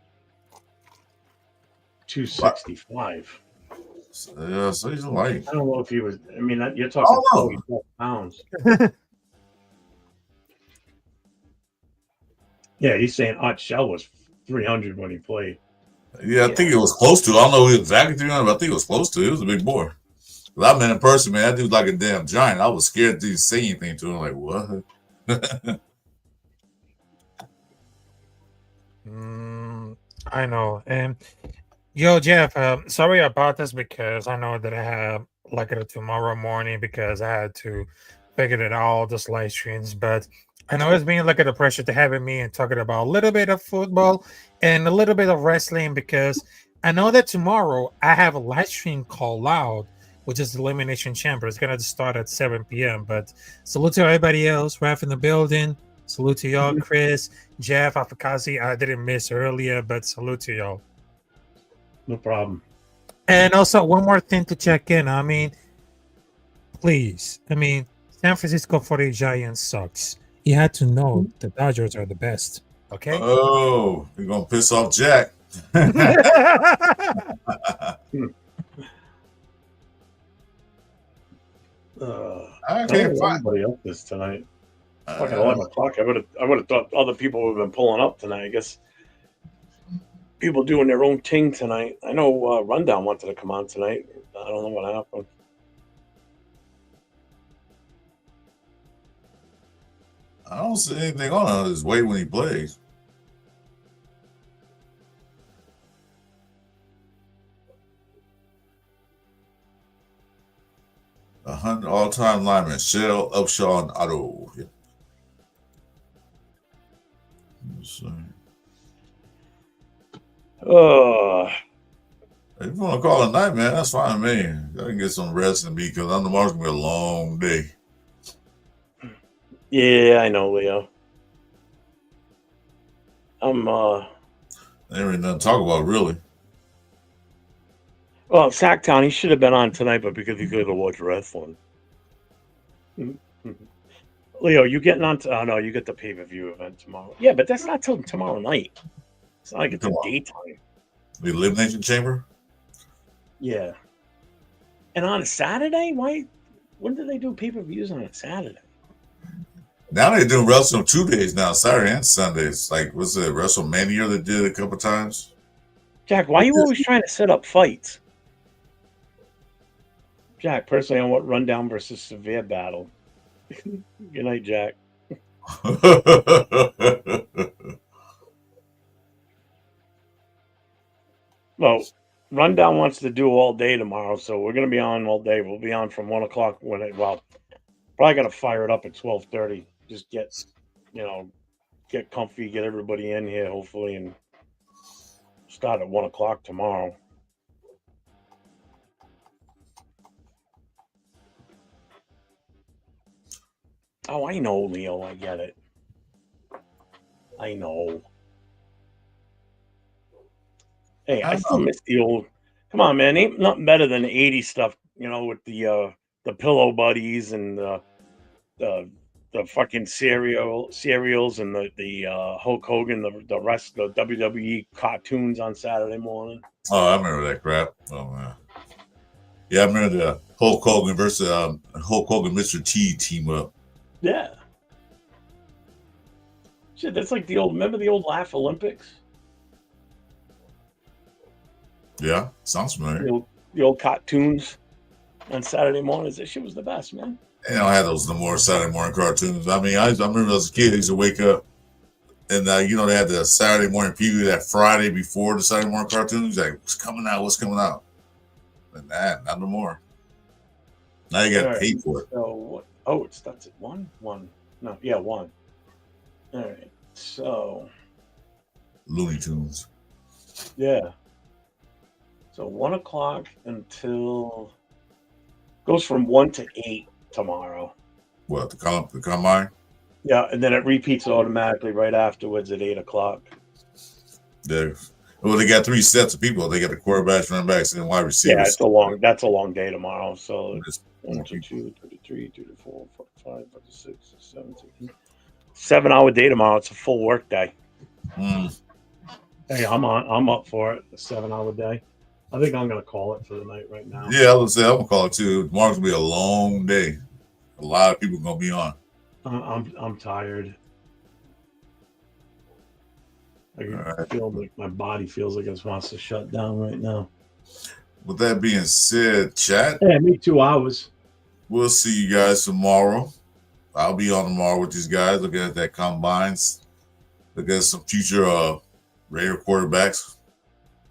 265. So he's light. I don't know if he was. I mean, you're talking 44 pounds. Yeah, he's saying Art Shell was 300 when he played. Yeah, I think it was close to. I don't know exactly 300, but I think it was close to. He was a big boy. I met in person, man. That dude's like a damn giant. I was scared to say anything to him. Like, what? I know. And yo, Jeff, sorry about this because I know that I have like it tomorrow morning because I had to figure it out all those live streams. But I know it's been like a pressure to having me and talking about a little bit of football and a little bit of wrestling because I know that tomorrow I have a live stream called Loud, which is the Elimination Chamber. It's going to start at 7 p.m. But salute to everybody else. Raf in the building. Salute to y'all, Chris, Jeff, Afakazi. I didn't miss earlier, but salute to y'all. No problem. And also, one more thing to check in. I mean, please. I mean, San Francisco 40 Giants sucks. You had to know the Dodgers are the best. Okay? Oh, you're going to piss off Jack. I can't find anybody else this tonight. It's fucking 11 o'clock. I would have thought other people would have been pulling up tonight. I guess people doing their own thing tonight. I know Rundown wanted to come on tonight. I don't know what happened. I don't see anything on his way when he plays. A 100 all-time linemen: Shell, Upshaw, and Otto. Yeah. If you want to call it a night, man, that's fine with me. I can get some rest and because I know tomorrow's gonna be a long day. Yeah, I know, Leo. There ain't nothing to talk about, really. Well, Sacktown, he should have been on tonight, but because he could have watched wrestling. Leo, you getting on? Oh no, you get the pay-per-view event tomorrow. Yeah, but that's not till tomorrow night. It's not like it's a daytime. The Elimination Chamber? Yeah. And on a Saturday? Why? When do they do pay-per-views on a Saturday? Now they're doing wrestling 2 days now, Saturday and Sundays. Like, was it WrestleMania that did it a couple times? Jack, why are you always trying to set up fights? Jack, personally, I want Rundown versus Severe Battle. Good night, Jack. Well, Rundown wants to do all day tomorrow, so we're going to be on all day. We'll be on from 1 o'clock probably going to fire it up at 12:30. Just get comfy, get everybody in here, hopefully, and start at 1 o'clock tomorrow. Oh, I know, Leo. I get it. I know. Hey, I still miss the old. Come on, man. Ain't nothing better than the 80s stuff, with the Pillow Buddies and the fucking cereals and the Hulk Hogan, the rest of the WWE cartoons on Saturday morning. Oh, I remember that crap. Oh, man. Yeah, I remember the Hulk Hogan versus Hulk Hogan Mr. T team up. Yeah. Shit, that's like remember the old Laugh Olympics? Yeah, sounds familiar. The old cartoons on Saturday mornings. That shit was the best, man. And I had those no more Saturday morning cartoons. I mean, I remember as a kid, I used to wake up and, they had the Saturday morning preview that Friday before the Saturday morning cartoons. Like, what's coming out? What's coming out? And that, not no more. Now you got to pay for it. So, it starts at 1? 1. No, yeah, 1. All right. So. Looney Tunes. Yeah. So 1 o'clock until. Goes from 1 to 8 tomorrow. What, the combine? Yeah, and then it repeats automatically right afterwards at 8 o'clock. Well, they got 3 sets of people. They got the quarterbacks, running backs, and wide receivers. Yeah, that's a long day tomorrow. So 1, 2, 3, 3, 4, 5, 6, 7, 8. 7-hour day tomorrow. It's a full work day. Hey, I'm up for it. A 7-hour day. I think I'm gonna call it for the night right now. Yeah, I would say I'm gonna call it too. Tomorrow's gonna be a long day. A lot of people gonna be on. I'm tired. I feel like my body feels like it wants to shut down right now. With that being said, chat. Yeah, me 2 hours. We'll see you guys tomorrow. I'll be on tomorrow with these guys looking at that combines. Look at some future Raider quarterbacks,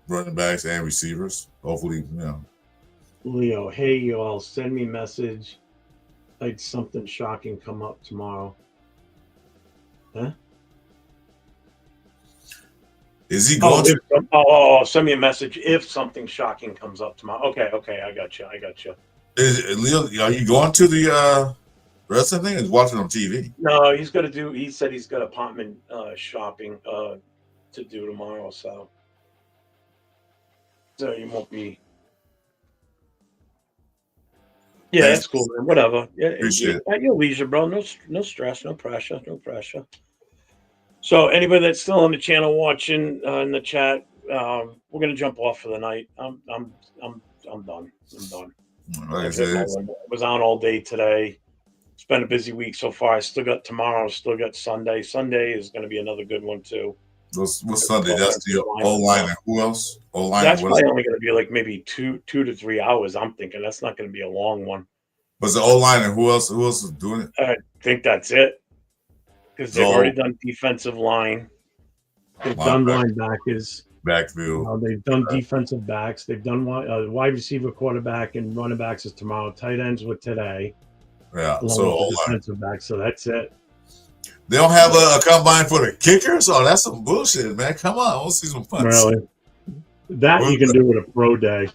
running backs, and receivers. Hopefully, Leo, hey y'all, send me a message. Like something shocking come up tomorrow. Huh? Is he going to? Send me a message if something shocking comes up tomorrow. Okay, I got you. Leo, are you going to the wrestling thing? Or is watching on TV? No, he said he's got apartment shopping to do tomorrow, so you won't be. Yeah, that's cool, man. Whatever. Yeah, appreciate it. At your leisure, bro. No stress, no pressure. So anybody that's still on the channel watching in the chat, we're gonna jump off for the night. I'm done. Like I said, I was on all day today. It's been a busy week so far. I still got tomorrow. Still got Sunday. Sunday is going to be another good one too. What's Sunday? That's the O-line and who else? O-line. That's probably only going to be like maybe 2 to 3 hours. I'm thinking that's not going to be a long one. Was the O-line and who else is doing it? I think that's it. Because they've already done defensive line. They've done linebackers. Backfield. They've done defensive backs. They've done wide receiver, quarterback, and running backs is tomorrow. Tight ends with today. Yeah. So defensive back. So that's it. They don't have a combine for the kickers? Oh, that's some bullshit, man. Come on. I want to see some punts. Really? That you can do with a pro day.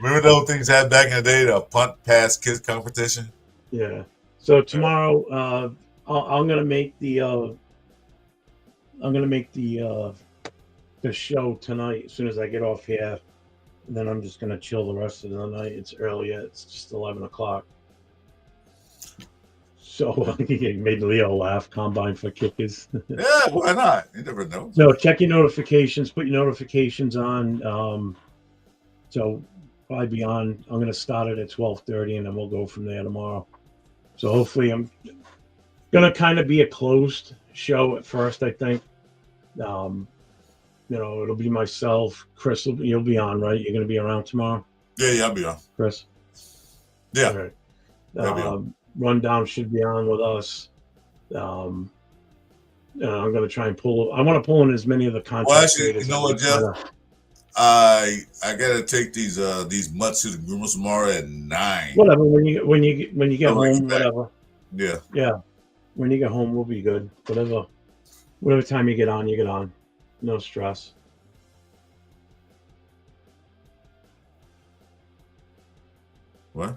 Remember those things had back in the day, the punt, pass, kick competition? Yeah. So tomorrow, I'm going to make the I'm gonna make the show tonight as soon as I get off here. And then I'm just gonna chill the rest of the night. It's early yet. It's just 11 o'clock. So you made Leo laugh. Combine for kickers. Yeah, why not? You never know. No, check your notifications. Put your notifications on. So probably be on. I'm gonna start it at 12:30, and then we'll go from there tomorrow. So hopefully, I'm gonna kind of be a closed show at first. I think. It'll be myself, Chris. You'll be on, right? You're gonna be around tomorrow, Yeah, I'll be on. Chris. Yeah. All right. I'll be on. Rundown should be on with us. I'm gonna try and pull. I want to pull in as many of the content. Well, actually, creators you know as what, we Jeff? can. I gotta take these mutts to the groomers tomorrow at 9. Whatever. When you get I'll home, back. whatever. Yeah. Yeah. When you get home, we'll be good. Whatever time you get on, you get on. No stress. What?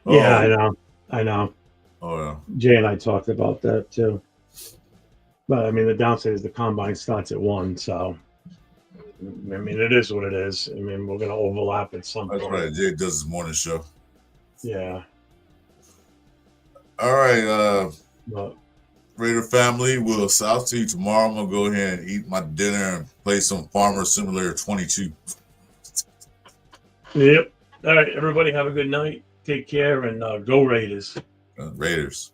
Yeah, Oh. I know. Oh yeah. Jay and I talked about that too. But I mean, the downside is the combine starts at 1, so I mean, it is what it is. I mean, we're gonna overlap at some That's point. right. Jay does his morning show. Yeah. All right, But Raider family, we'll south to you tomorrow. I'm gonna go ahead and eat my dinner and play some Farmer Simulator 22. yep. All right, everybody, have a good night. Take care and go Raiders. Raiders.